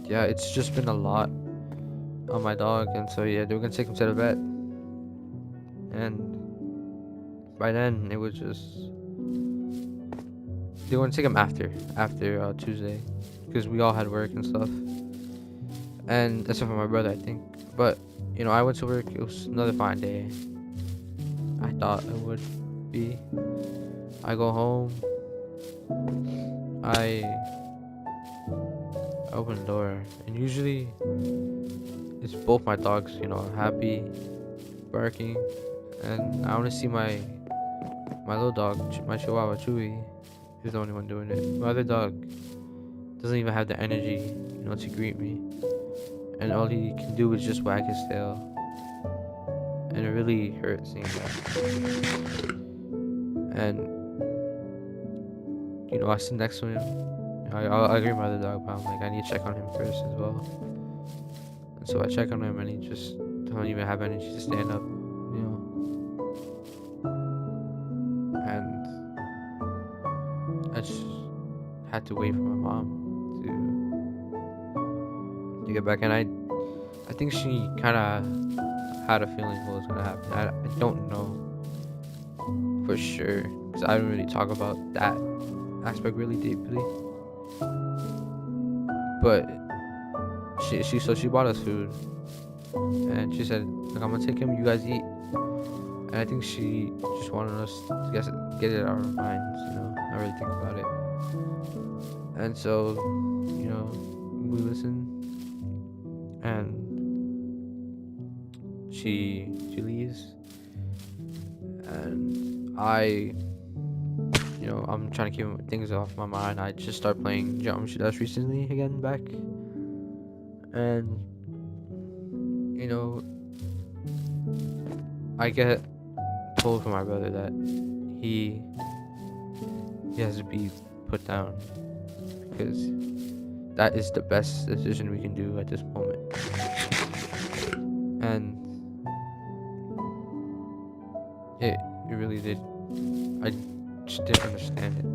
Yeah, it's just been a lot on my dog, and so yeah, they were gonna take him to the vet, and by then it was just, they were gonna take him after Tuesday, because we all had work and stuff, and except for my brother, I think. But I went to work. It was another fine day. I thought it would be. I go home. I open the door, and usually it's both my dogs, happy, barking, and I want to see my little dog, my Chihuahua Chewy. He's the only one doing it. My other dog doesn't even have the energy, to greet me, and all he can do is just wag his tail, and it really hurts seeing that. And I sit next to him. I agree with my other dog, but I'm like, I need to check on him first as well. And so I check on him, and he just don't even have energy to stand up, And I just had to wait for my mom to get back, and I think she kind of had a feeling what was gonna happen. I don't know for sure, because I don't really talk about that aspect really deeply. But she bought us food, and she said, "Look, I'm gonna take him. You guys eat." And I think she just wanted us to get it out of our minds, not really think about it. And so, we listened, and she leaves, and I'm trying to keep things off my mind. I just started playing Geometry Dash recently again, back, and I get told for my brother that he he has to be put down because that is the best decision we can do at this moment. And it really did. I just didn't understand it.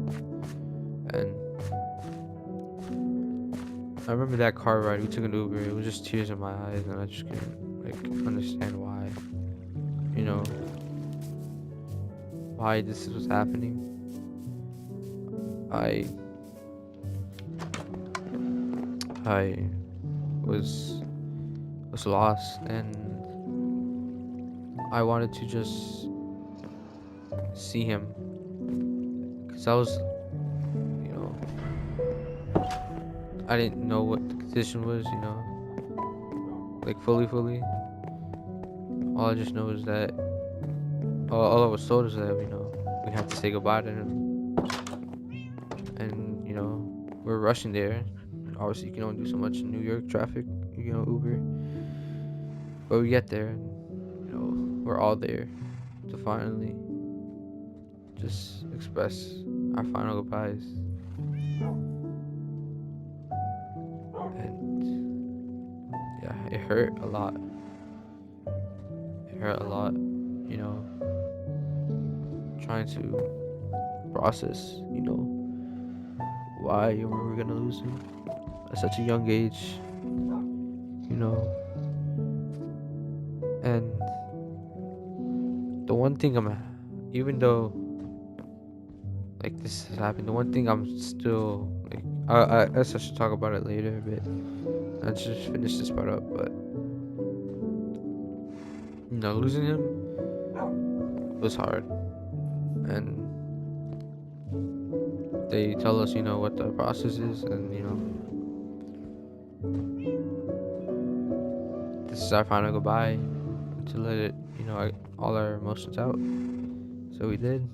And I remember that car ride. We took an Uber. It was just tears in my eyes, and I just couldn't like understand why. You know, why this was happening. I was lost, and I wanted to just see him, because I was, you know, I didn't know what the condition was, you know, like fully. All I just know is that all I was told is that, you know, we had to say goodbye to him, and you know, we're rushing there. Obviously, you can only do so much in New York traffic, you know, Uber. But we get there, and you know, we're all there to finally just express our final goodbyes. And yeah, it hurt a lot. It hurt a lot, you know, trying to process, you know, why we were gonna lose him at such a young age, you know. And the one thing even though like this has happened, the one thing I'm still like, I guess I should talk about it later a bit. Let's just finish this part up. But you know, losing him was hard, and they tell us, you know, what the process is, and you know, this is our final goodbye, to let it, you know, all our emotions out. So we did.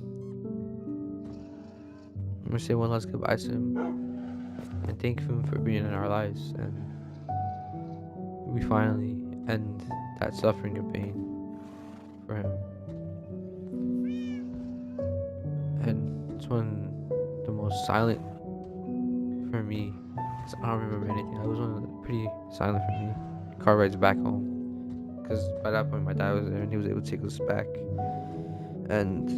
I'm gonna say one last goodbye to him and thank him for being in our lives, and we finally end that suffering and pain for him. And it's one of the most silent for me, because I don't remember anything. I was one of the pretty silent for me. Car rides back home, because by that point my dad was there and he was able to take us back. And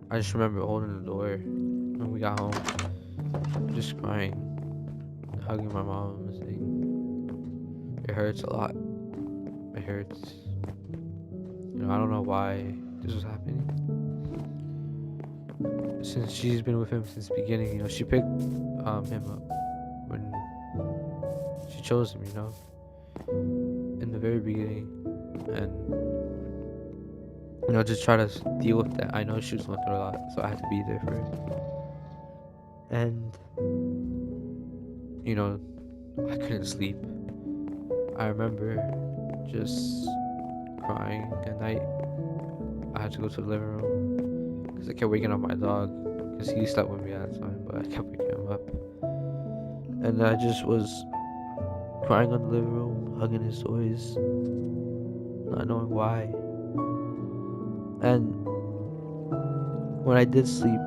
I just remember holding the door when we got home, just crying, hugging my mom, and saying, it hurts a lot. It hurts. You know, I don't know why this was happening. Since she's been with him since the beginning, you know, she picked him up when she chose him, you know, in the very beginning. And you know, just try to deal with that. I know she was going through a lot, so I had to be there for her. And you know, I couldn't sleep. I remember just crying at night. I had to go to the living room because I kept waking up my dog, because he slept with me at the time, but I kept waking him up. And I just was crying on the living room, hugging his toys, not knowing why. And when I did sleep,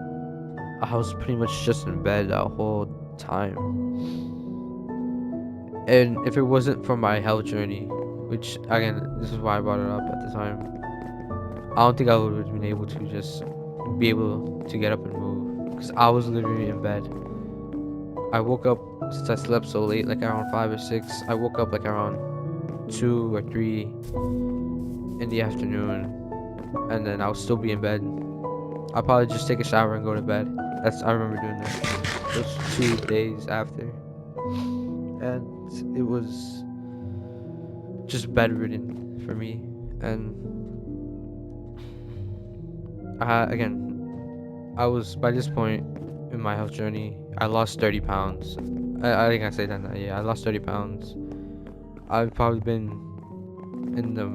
I was pretty much just in bed that whole time. And if it wasn't for my health journey, which again, this is why I brought it up at the time, I don't think I would have been able to just be able to get up and move, because I was literally in bed. I woke up, since I slept so late, like around 5 or 6, I woke up like around 2 or 3 in the afternoon, and then I'll still be in bed. I'll probably just take a shower and go to bed. I remember doing that those 2 days after. And it was just bedridden for me. And I was, by this point in my health journey, I lost 30 pounds. I think I said that now. Yeah, I lost 30 pounds. I've probably been in the,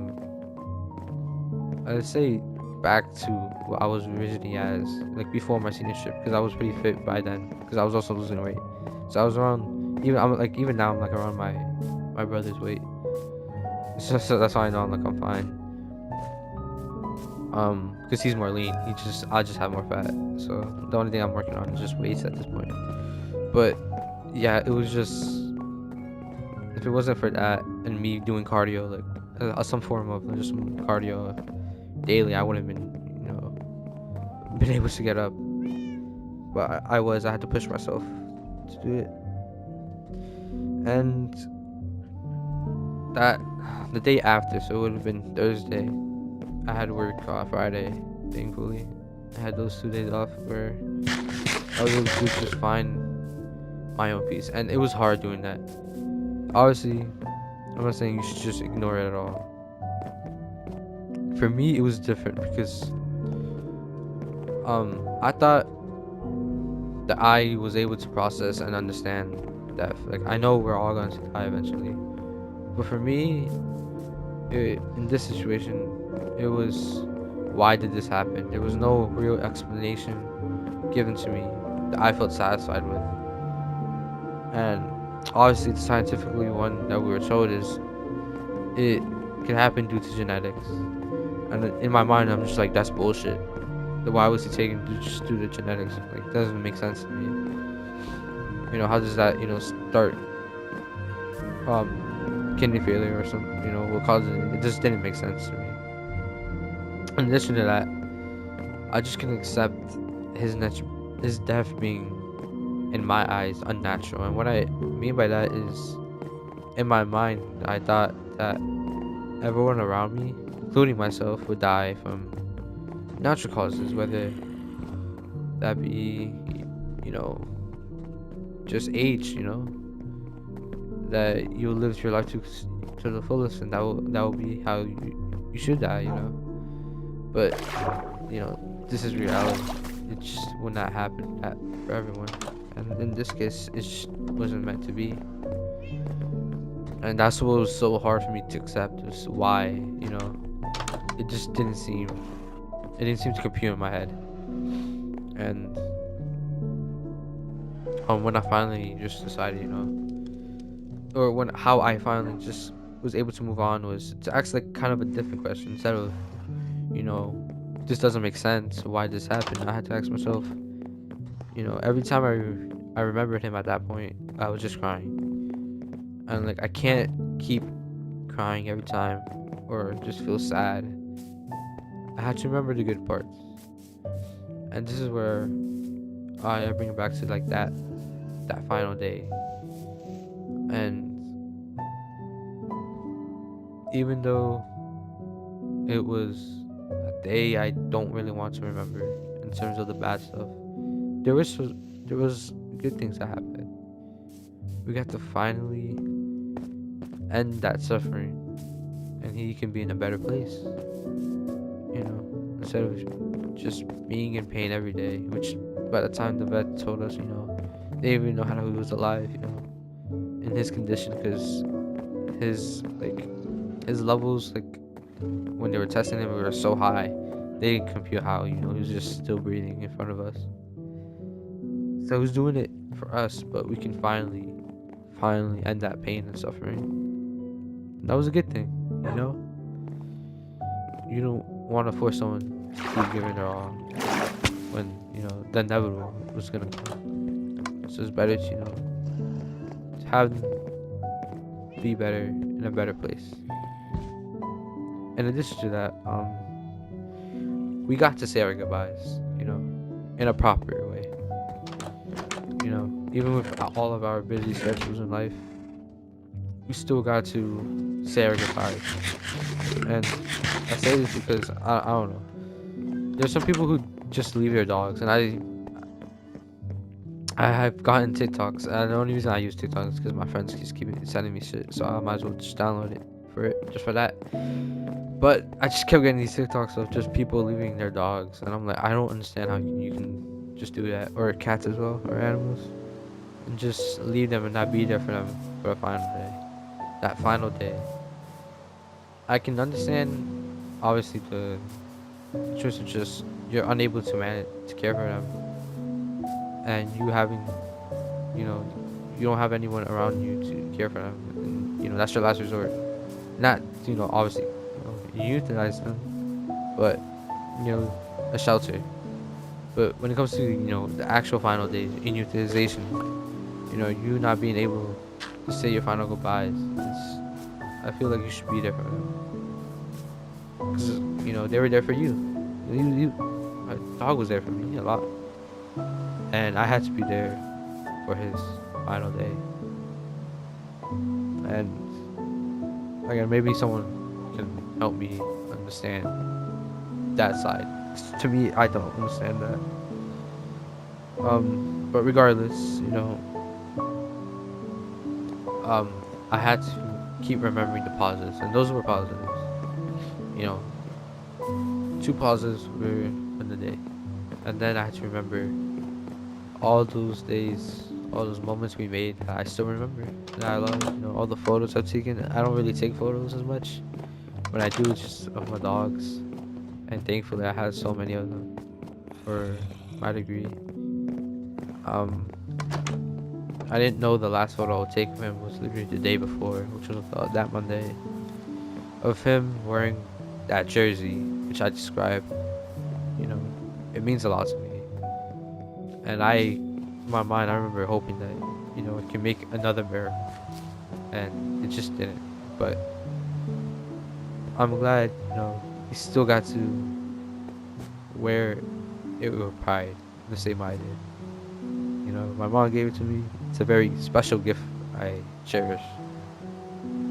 I'd say, back to what I was originally as, like before my seniorship, because I was pretty fit by then, because I was also losing weight. So I was around, even now I'm like around my brother's weight. It's just so that's why I know I'm fine. Because he's more lean. I just have more fat. So the only thing I'm working on is just weights at this point. But yeah, it was just, if it wasn't for that and me doing cardio, like some form of just some cardio daily, I wouldn't have been able to get up. But I had to push myself to do it. And that the day after, so it would have been Thursday, I had work Friday, thankfully. I had those 2 days off where I was able to just find my own peace. And it was hard doing that. Obviously, I'm not saying you should just ignore it at all. For me, it was different because I thought that I was able to process and understand death. Like, I know we're all going to die eventually. But for me, in this situation, it was, why did this happen? There was no real explanation given to me that I felt satisfied with. And obviously, the scientifically one that we were told is it can happen due to genetics. And in my mind, I'm just like, that's bullshit. Why was he taken just due to genetics? Like, that doesn't make sense to me. How does that, start kidney failure or something? What causes it? It just didn't make sense to me. In addition to that, I just can accept his death being, in my eyes, unnatural. And what I mean by that is, in my mind, I thought that everyone around me, including myself, would die from natural causes, whether that be, just age, that you'll live your life to the fullest, and that will be how you should die, But this is reality. It just will not happen for everyone, and in this case, it just wasn't meant to be. And that's what was so hard for me to accept. Is why, it just didn't seem to compute in my head. And when I finally just decided, or how I finally just was able to move on, was to ask like kind of a different question. Instead of, this doesn't make sense, why this happened, I had to ask myself, every time I remembered him at that point, I was just crying. And like, I can't keep crying every time or just feel sad. I had to remember the good parts. And this is where I bring it back to like that final day. And even though it was a day I don't really want to remember in terms of the bad stuff, there was good things that happened. We got to finally end that suffering, and he can be in a better place, instead of just being in pain every day, which by the time the vet told us, they didn't even know how he was alive, in his condition, because his levels, like when they were testing him, were so high, they didn't compute how, he was just still breathing in front of us. So he's doing it for us, but we can finally end that pain and suffering. And that was a good thing, You don't want to force someone to keep giving their all when, the inevitable was gonna come. So it's better to, to have them be better in a better place. In addition to that, we got to say our goodbyes, in a proper way. Even with all of our busy schedules in life, we still got to say our goodbyes. And I say this because I don't know. There's some people who just leave their dogs, and I have gotten TikToks, and the only reason I use TikTok is because my friends just keep sending me shit, so I might as well just download it just for that. But I just kept getting these TikToks of just people leaving their dogs, and I'm like, I don't understand how you can just do that, or cats as well, or animals, and just leave them and not be there for them for the final day. That final day. I can understand, obviously, the choice of just you're unable to manage to care for them, and you don't have anyone around you to care for them, and that's your last resort. not, obviously, euthanize them, but, a shelter. But when it comes to, the actual final days in euthanization, you not being able to say your final goodbyes, I feel like you should be there for them. Because, they were there for you. My dog was there for me a lot. And I had to be there for his final day. And, again, maybe someone can help me understand that side. 'Cause to me, I don't understand that. But regardless, I had to keep remembering the pauses, and those were positives. You know, 2 pauses were in the day, and then I had to remember all those days, all those moments we made. That I still remember, that I love. All the photos I've taken. I don't really take photos as much. When I do, it's just of my dogs, and thankfully I had so many of them for my degree. Um, I didn't know the last photo I would take of him was literally the day before, which was that Monday, of him wearing that jersey, which I described. You know, it means a lot to me, and in my mind, I remember hoping that it can make another miracle, and it just didn't. But I'm glad he still got to wear it with pride, the same I did. My mom gave it to me. It's a very special gift I cherish.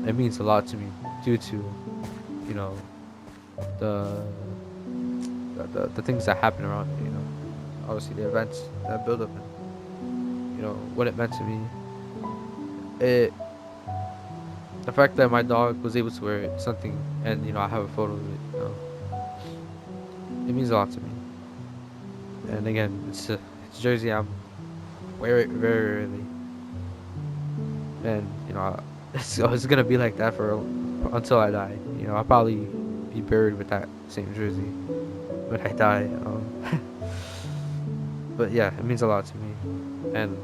It means a lot to me due to, the the things that happen around me. Obviously the events that build up, and what it meant to me. It The fact that my dog was able to wear something, and I have a photo of it. It means a lot to me. And again, it's a jersey I'm wear it very rarely, and it's gonna be like that for until I die. I'll probably be buried with that same jersey when I die. But yeah, it means a lot to me, and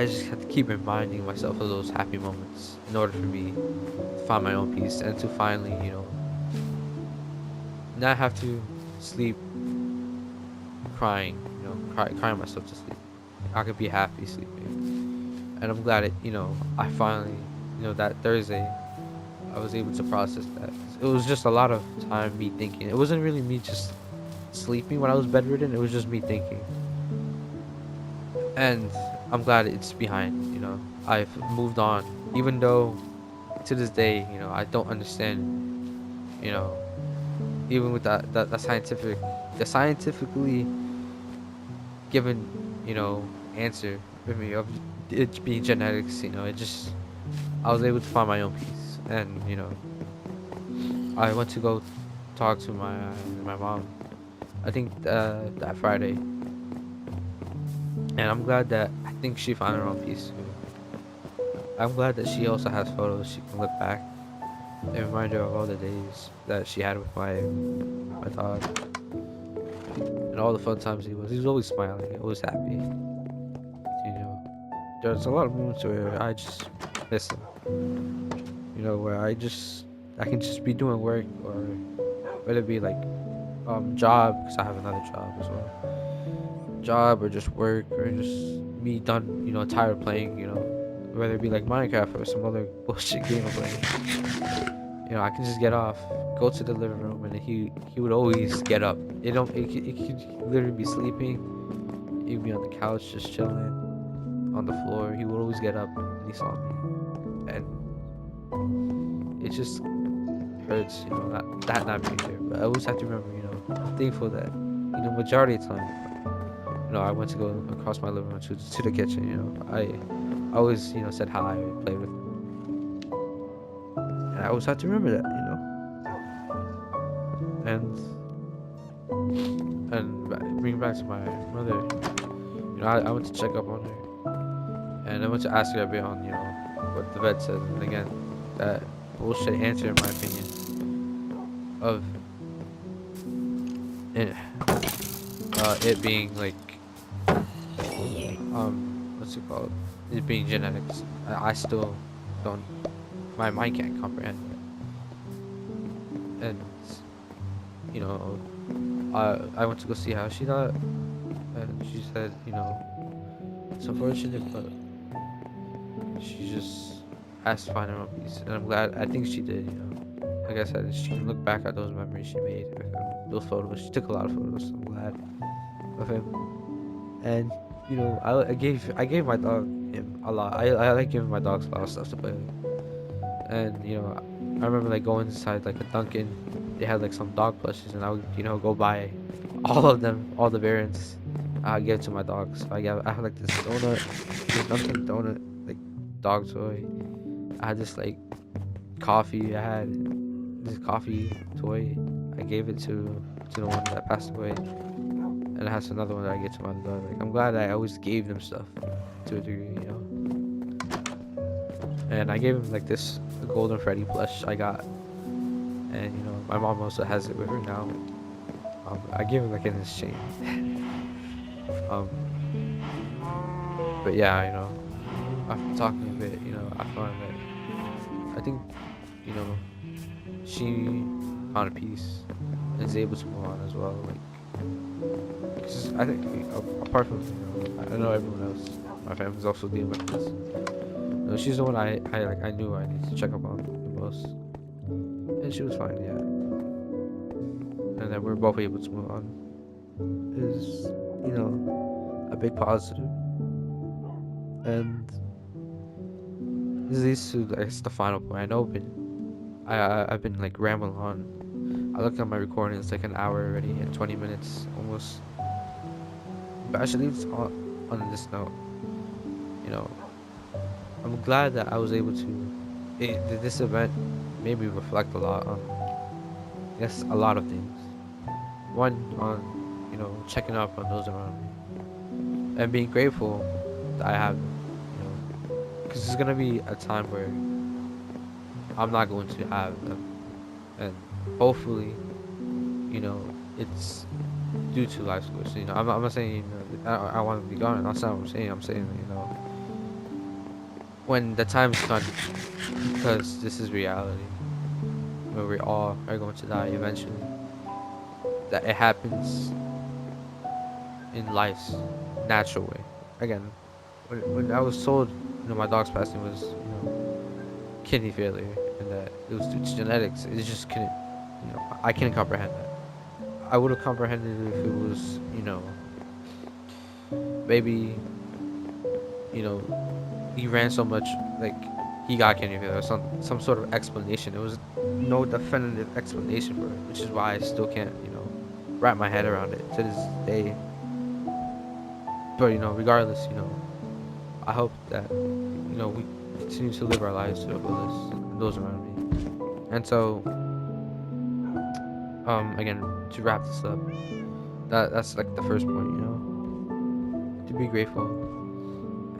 I just have to keep reminding myself of those happy moments in order for me to find my own peace and to finally, not have to sleep crying, crying myself to sleep. I could be happy sleeping, and I'm glad I finally, that Thursday, I was able to process that. It was just a lot of time me thinking. It wasn't really me just sleeping when I was bedridden. It was just me thinking, and I'm glad it's behind. I've moved on, even though to this day, I don't understand. You know, even with the scientifically given, answer with me of it being genetics. It just I was able to find my own peace, and I went to go talk to my mom. I think that Friday, and I'm glad that I think she found her own peace too. I'm glad that she also has photos she can look back and remind her of all the days that she had with my dog, and all the fun times he was always smiling, always happy. There's a lot of moments where I just miss him. Where I can just be doing work, or whether it be like job, because I have another job as well, job, or just work, or just me done, tired of playing, whether it be like Minecraft or some other bullshit game I'm playing. I can just get off, go to the living room, and he would always get up. It could literally be sleeping, he'd be on the couch just chilling on the floor. He would always get up when he saw me, and it just hurts, not being there. But I always have to remember, I'm thankful that, majority of the time, I went to go across my living room to the kitchen. I always, said hi, played with him, and I always have to remember that, and bring back to my mother. I went to check up on her, and I went to ask her a bit on, what the vet said, and again, that bullshit answer, in my opinion, of it being like, what's it called? It being genetics. I still don't. My mind can't comprehend it. and you know, I went to go see how she thought, and she said, it's unfortunate, but she just has to find her own peace, and I'm glad. I think she did. Like I said, she can look back at those memories she made with him, those photos. She took a lot of photos. So I'm glad of him, and I gave my dog him a lot. I like giving my dogs a lot of stuff to play with, and I remember like going inside like a Dunkin'. They had like some dog plushes, and I would go buy all of them, all the variants. I give it to my dogs. So I had like this Dunkin' donut like dog toy. I had this like coffee. I had this coffee toy. I gave it to the one that passed away, and it has another one that I get to my dog. Like I'm glad I always gave them stuff to a degree. And I gave him like this Golden Freddy plush I got, and my mom also has it with her now. I gave him like in his chain. um, but yeah, after talking a bit, I found that I think, you know, she found a peace and is able to move on as well. Like, 'cause I think apart from I know everyone else, my family's also dealing with this. She's the one I knew I needed to check up on the most, and she was fine, yeah. And that we're both able to move on is, a big positive. And this leads to, I guess, the final point. I know, I've been like rambling on. I looked at my recording; it's like an hour already and 20 minutes almost. But I should leave this on this note. I'm glad that I was able to. This event made me reflect a lot on, I guess, a lot of things. One on, checking up on those around me, and being grateful that I have them. Because there's gonna be a time where I'm not going to have them, and hopefully, it's due to life solution. I'm not saying I want to be gone. That's not what I'm saying. I'm saying when the time is done, because this is reality, where we all are going to die eventually. That it happens in life's natural way. Again, when I was told, my dog's passing was, kidney failure, and that it was due to genetics, it just couldn't, I couldn't comprehend that. I would have comprehended it if it was, maybe, he ran so much, like, he got kidney failure, or some sort of explanation. There was no definitive explanation for it, which is why I still can't, wrap my head around it to this day. But, regardless, I hope that, we continue to live our lives to the fullest, and those around me. And so, again, to wrap this up, that's like the first point, to be grateful.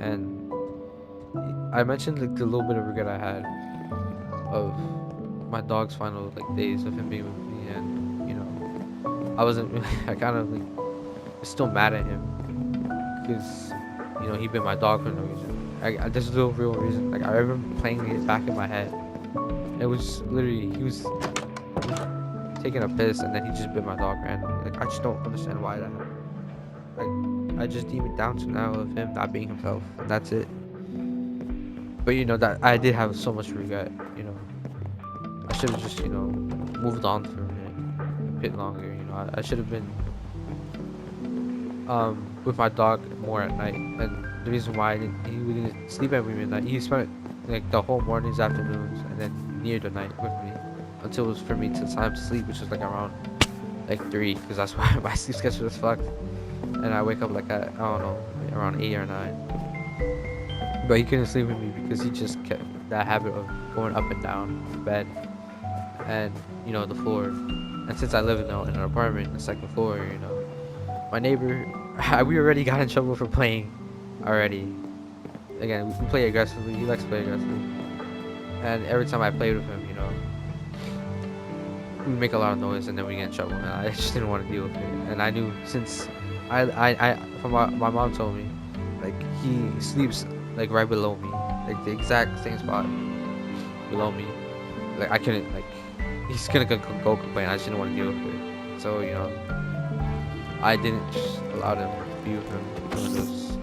And I mentioned like the little bit of regret I had of my dog's final like days of him being with me, and I wasn't really, I kind of like was still mad at him because he bit my dog for no reason. There's no real reason. Like I remember playing it back in my head. It was literally he was taking a piss and then he just bit my dog randomly. Like I just don't understand why that happened. Like I just deem it down to now of him not being himself, and that's it. But that I did have so much regret. I should have just moved on from it a bit longer. I should have been with my dog more at night, and the reason why we didn't sleep every midnight. He spent like the whole mornings, afternoons, and then near the night with me until it was for me time to sleep, which was like around like 3, because that's why my sleep schedule is fucked. And I wake up like at I don't know, like around 8 or 9. But he couldn't sleep with me because he just kept that habit of going up and down the bed and the floor. And since I live in an apartment on the second floor, my neighbor, we already got in trouble for playing already. Again, we play aggressively. He likes to play aggressively. And every time I played with him, we make a lot of noise and then we get in trouble. And I just didn't want to deal with it. And I knew since from my mom told me, like he sleeps like right below me, like the exact same spot below me. Like I couldn't like he's gonna go complain. I just didn't want to deal with it. So, I didn't just allow them to be with him when it was, this,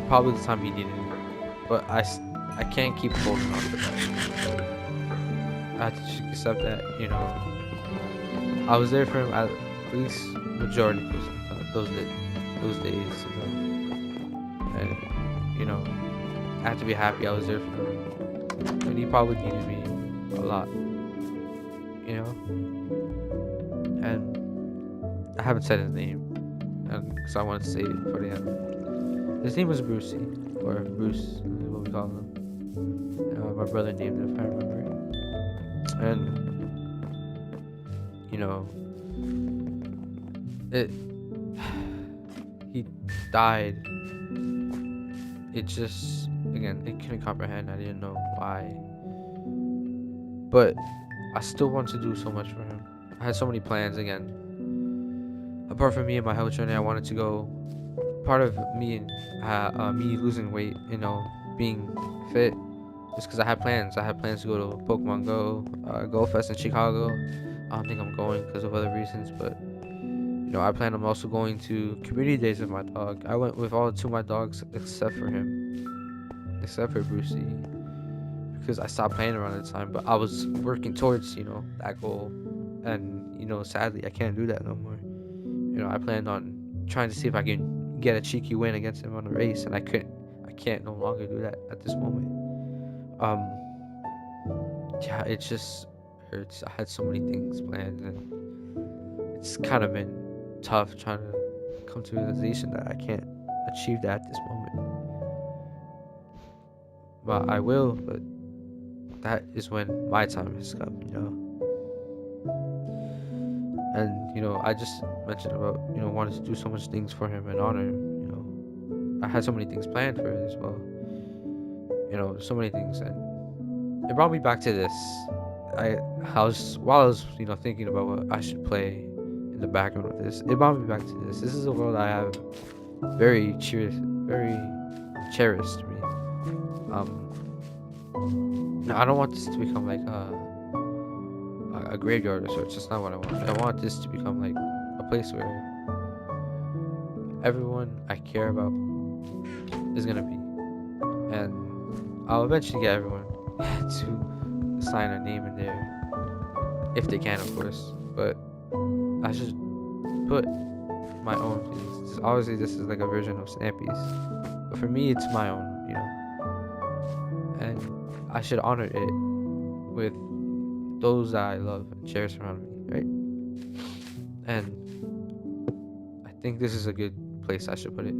probably the time he needed it. But I can't keep holding on to that. I had to just accept that, I was there for him at least majority of those days, and I had to be happy I was there for him, and he probably needed me a lot, and I haven't said his name, and because I wanted to say it for the end. His name was Brucey, or Bruce, is what we call him. My brother named him, if I remember. And it he died. It just, again, it couldn't comprehend. I didn't know why, but I still want to do so much for him. I had so many plans. Again, apart from me and my health journey, I wanted to go. Part of me, me losing weight, being fit, just because I had plans. I had plans to go to Pokemon Go Fest in Chicago. I don't think I'm going because of other reasons, but I plan on also going to community days with my dog. I went with all two of my dogs except for him, except for Brucey, because I stopped playing around at the time. But I was working towards that goal, and sadly I can't do that no more. I planned on trying to see if I can get a cheeky win against him on a race, and I couldn't. I can't no longer do that at this moment. Yeah, it just hurts. I had so many things planned, and it's kind of been tough trying to come to a realization that I can't achieve that at this moment. But I will, but that is when my time has come. And I just mentioned about wanting to do so much things for him and honor him. I had so many things planned for it as well. So many things, and it brought me back to this. I was while I was thinking about what I should play in the background with this. It brought me back to this. This is a world I have very cherished to me. Now I don't want this to become like a graveyard or so. It's just not what I want. I want this to become like a place where everyone I care about is gonna be, and I'll eventually get everyone to sign a name in there if they can, of course. But I should put my own feelings. Obviously, this is like a version of Snappy's, but for me, it's my own, and I should honor it with those that I love and cherish around me, right? And I think this is a good place I should put it.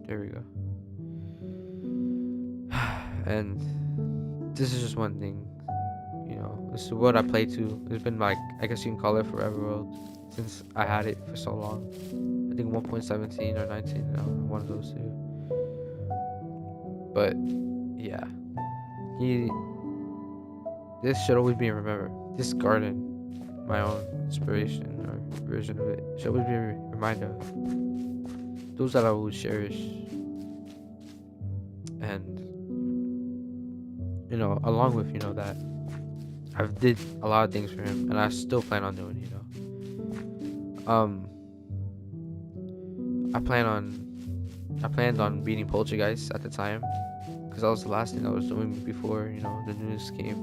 There we go. And this is just one thing, this is what I play to. It's been like, I guess you can call it Forever World since I had it for so long. I think 1.17 or 19, one of those two. But yeah, this should always be remembered. This garden, my own inspiration or version of it, should always be a reminder of those that I will cherish. And along with that, I've did a lot of things for him, and I still plan on doing. I planned on beating Poltergeist at the time, because that was the last thing I was doing before the news came,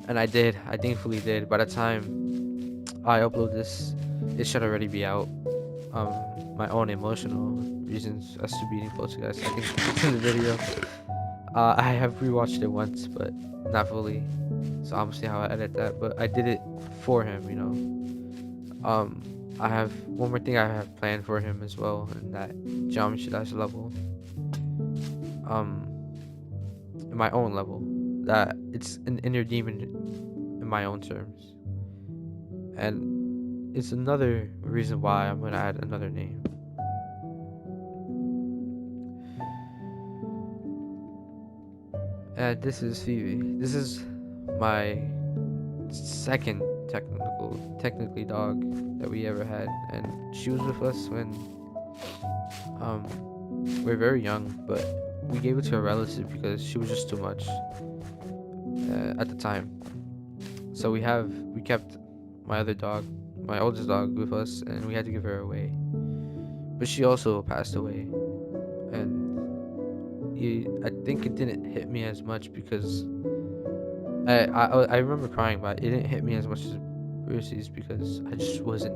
and I did. I thankfully did. By the time I upload this, it should already be out. My own emotional reasons as to beating Poltergeist, I think it's in the video. I have rewatched it once, but not fully, so I'm gonna see how I edit that. But I did it for him, I have one more thing I have planned for him as well in that Geometry Dash level. In my own level, that it's an inner demon in my own terms, and it's another reason why I'm gonna add another name. And this is Phoebe. This is my second technically dog that we ever had, and she was with us when we're very young, but we gave it to a relative because she was just too much at the time. So we kept my other dog, my oldest dog, with us, and we had to give her away. But she also passed away, and I think it didn't hit me as much because I remember crying, but it didn't hit me as much as Brucey's because I just wasn't,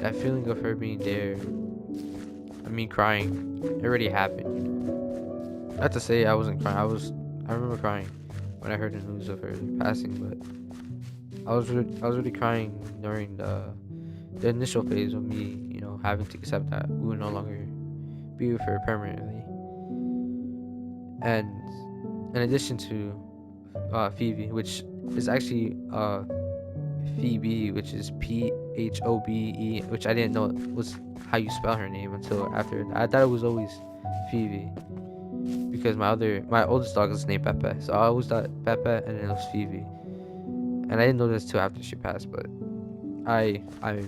that feeling of her being there. I mean, crying, it already happened. Not to say I wasn't crying. I remember crying when I heard the news of her passing, but I was really crying during the initial phase of me, having to accept that we would no longer be with her permanently. And in addition to Phoebe, which is actually Phoebe, which is Phobe, which I didn't know was how you spell her name until after. I thought it was always Phoebe because my oldest dog is named Pepe, so I always thought Pepe and then it was Phoebe, and I didn't know this till after she passed. But I I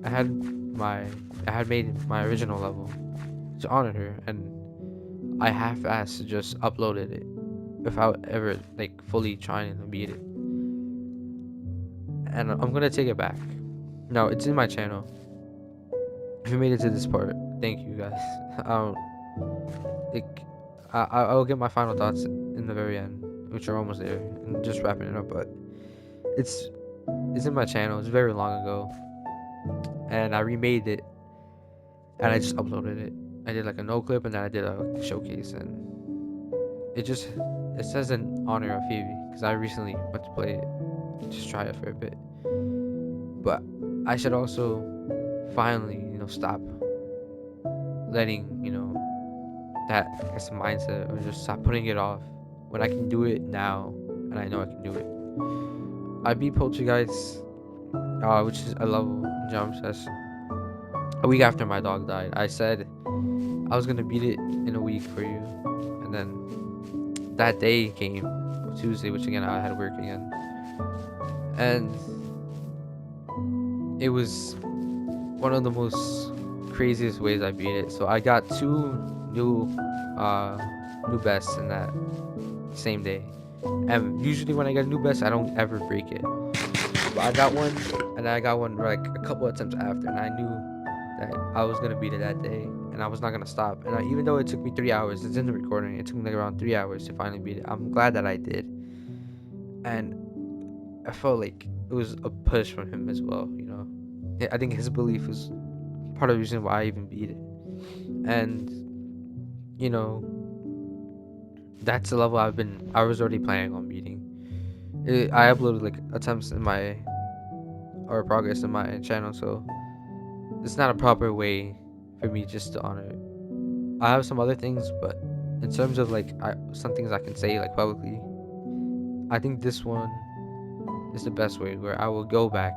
I had my I had made my original level to honor her, and I half-assed just uploaded it without ever like fully trying to beat it. And I'm gonna take it back. No, it's in my channel. If you made it to this part, thank you guys. Um, like I'll get my final thoughts in the very end, which are almost there, and just wrapping it up. But it's it's in my channel. It's very long ago, and I remade it, and I just uploaded it. I did like a no clip, and then I did a showcase, and it says in honor of Phoebe because I recently went to play it, just try it for a bit. But I should also finally, stop letting, that, I guess, mindset, or just stop putting it off when I can do it now, and I know I can do it. I beat Poltergeist, which is a level jump test, a week after my dog died. I said I was gonna beat it in a week for you, and then that day came, Tuesday, which again I had work again, and it was one of the most craziest ways I beat it. So I got two new uh new bests in that same day. And usually when I get a new best, I don't ever break it. But I got one, and I got one like a couple attempts after, and I knew that I was gonna beat it that day, and I was not gonna stop. And even though it took me 3 hours, it's in the recording. It took me like around 3 hours to finally beat it. I'm glad that I did, and I felt like it was a push from him as well. I think his belief was part of the reason why I even beat it. And you know, that's the level I was already planning on beating. I uploaded like attempts in my or progress in my channel, so it's not a proper way for me just to honor it. I have some other things, but in terms of like some things I can say like publicly, I think this one is the best way where I will go back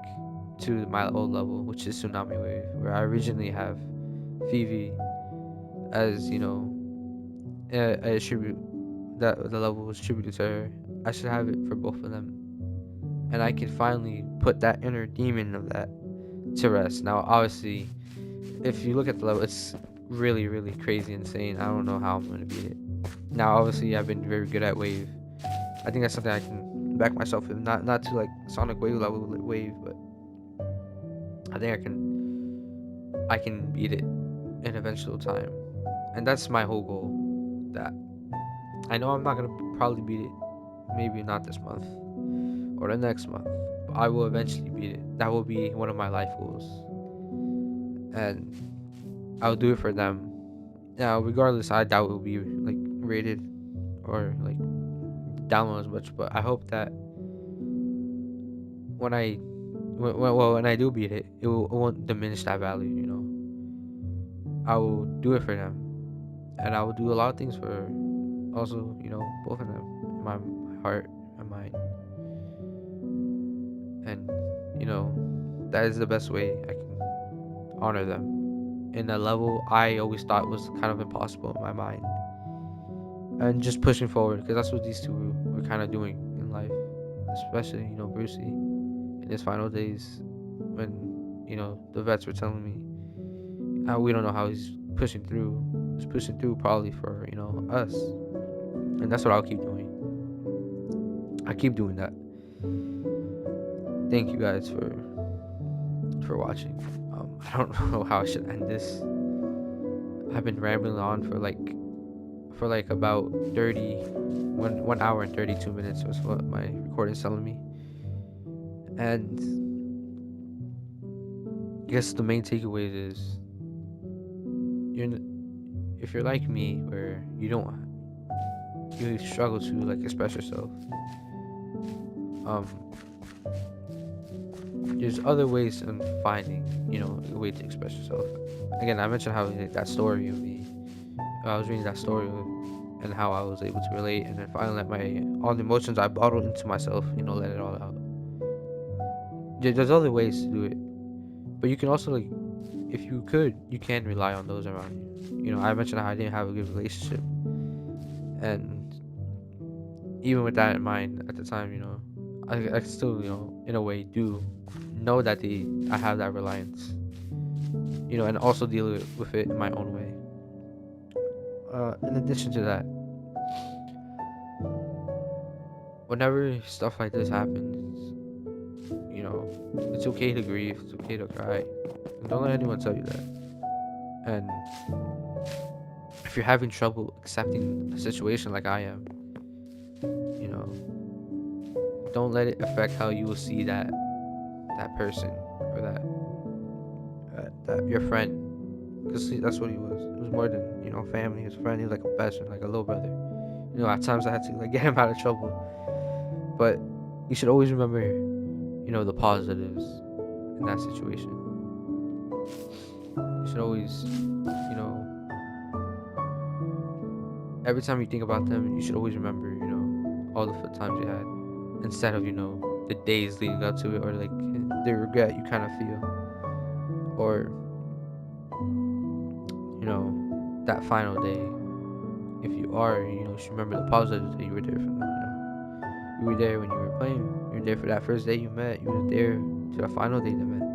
to my old level, which is Tsunami Wave, where I originally have Phoebe as a tribute, that the level was tributed to her. I should have it for both of them, and I can finally put that inner demon of that to rest. Now, obviously, if you look at the level, it's really, really crazy, insane. I don't know how I'm gonna beat it. Now, obviously, I've been very good at Wave. I think that's something I can back myself with. Not to like Sonic Wave level Wave, but I think I can beat it in eventual time, and that's my whole goal. That I know I'm not gonna probably beat it. Maybe not this month or the next month, but I will eventually beat it. That will be one of my life goals, and I'll do it for them. Now, regardless, I doubt it will be like rated or like download as much, but I hope that when I do beat it, it won't diminish that value. I will do it for them, and I will do a lot of things for also both of them, my heart and mind, and that is the best way I can honor them in a level I always thought was kind of impossible in my mind, and just pushing forward because that's what these two were kind of doing in life, especially Brucey in his final days when the vets were telling me we don't know how he's pushing through, just pushing through probably for, us. And that's what I'll keep doing. I keep doing that. Thank you guys for watching. I don't know how I should end this. I've been rambling on for like about 1 hour and 32 minutes was what my recording's telling me. And I guess the main takeaway is if you're like me, where you struggle to like express yourself, there's other ways of finding, a way to express yourself. Again, I mentioned how that story of me, I was reading that story and how I was able to relate, and then finally let all the emotions I bottled into myself, let it all out. There's other ways to do it, but you can also, like, if you can rely on those around you. I mentioned how I didn't have a good relationship, and even with that in mind at the time, I still, in a way do know that I have that reliance, and also deal with it in my own way. In addition to that, whenever stuff like this happens, it's okay to grieve, it's okay to cry. And don't let anyone tell you that. And if you're having trouble accepting a situation like I am, don't let it affect how you will see that person, or that your friend, because that's what he was. It was more than family. His friend. He was like a best friend, like a little brother. At times I had to like get him out of trouble, but you should always remember, the positives in that situation. You should always, every time you think about them, you should always remember, all the good times you had, instead of the days leading up to it, or like the regret you kind of feel, or that final day. If you are, you should remember the positives that you were there for them. You were there when you were playing. You were there for that first day you met. You were there to the final day they met.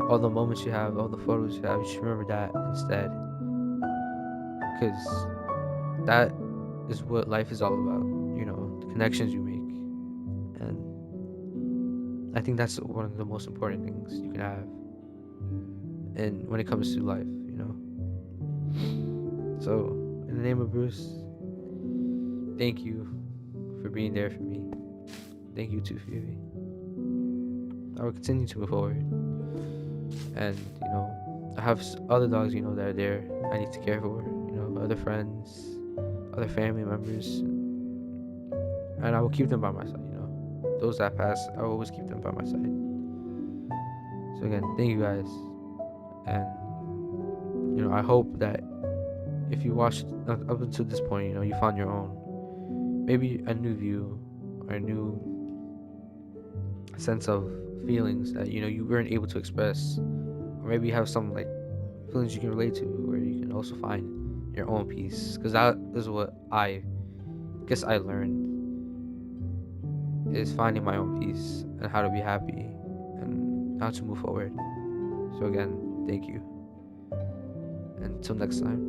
All the moments you have, all the photos you have, you should remember that instead, because that is what life is all about. The connections you make, and I think that's one of the most important things you can have. And when it comes to life, So, in the name of Bruce, thank you for being there for me. Thank you too, Phoebe. I will continue to move forward. And, I have other dogs, that are there I need to care for. Other friends, other family members. And I will keep them by my side, Those that pass, I will always keep them by my side. So again, thank you guys. And, I hope that if you watched up until this point, you found your own, maybe a new view, or a new sense of feelings that you weren't able to express, or maybe you have some like feelings you can relate to, where you can also find your own peace. Because that is what I guess I learned, is finding my own peace and how to be happy and how to move forward. So again, thank you. Until next time.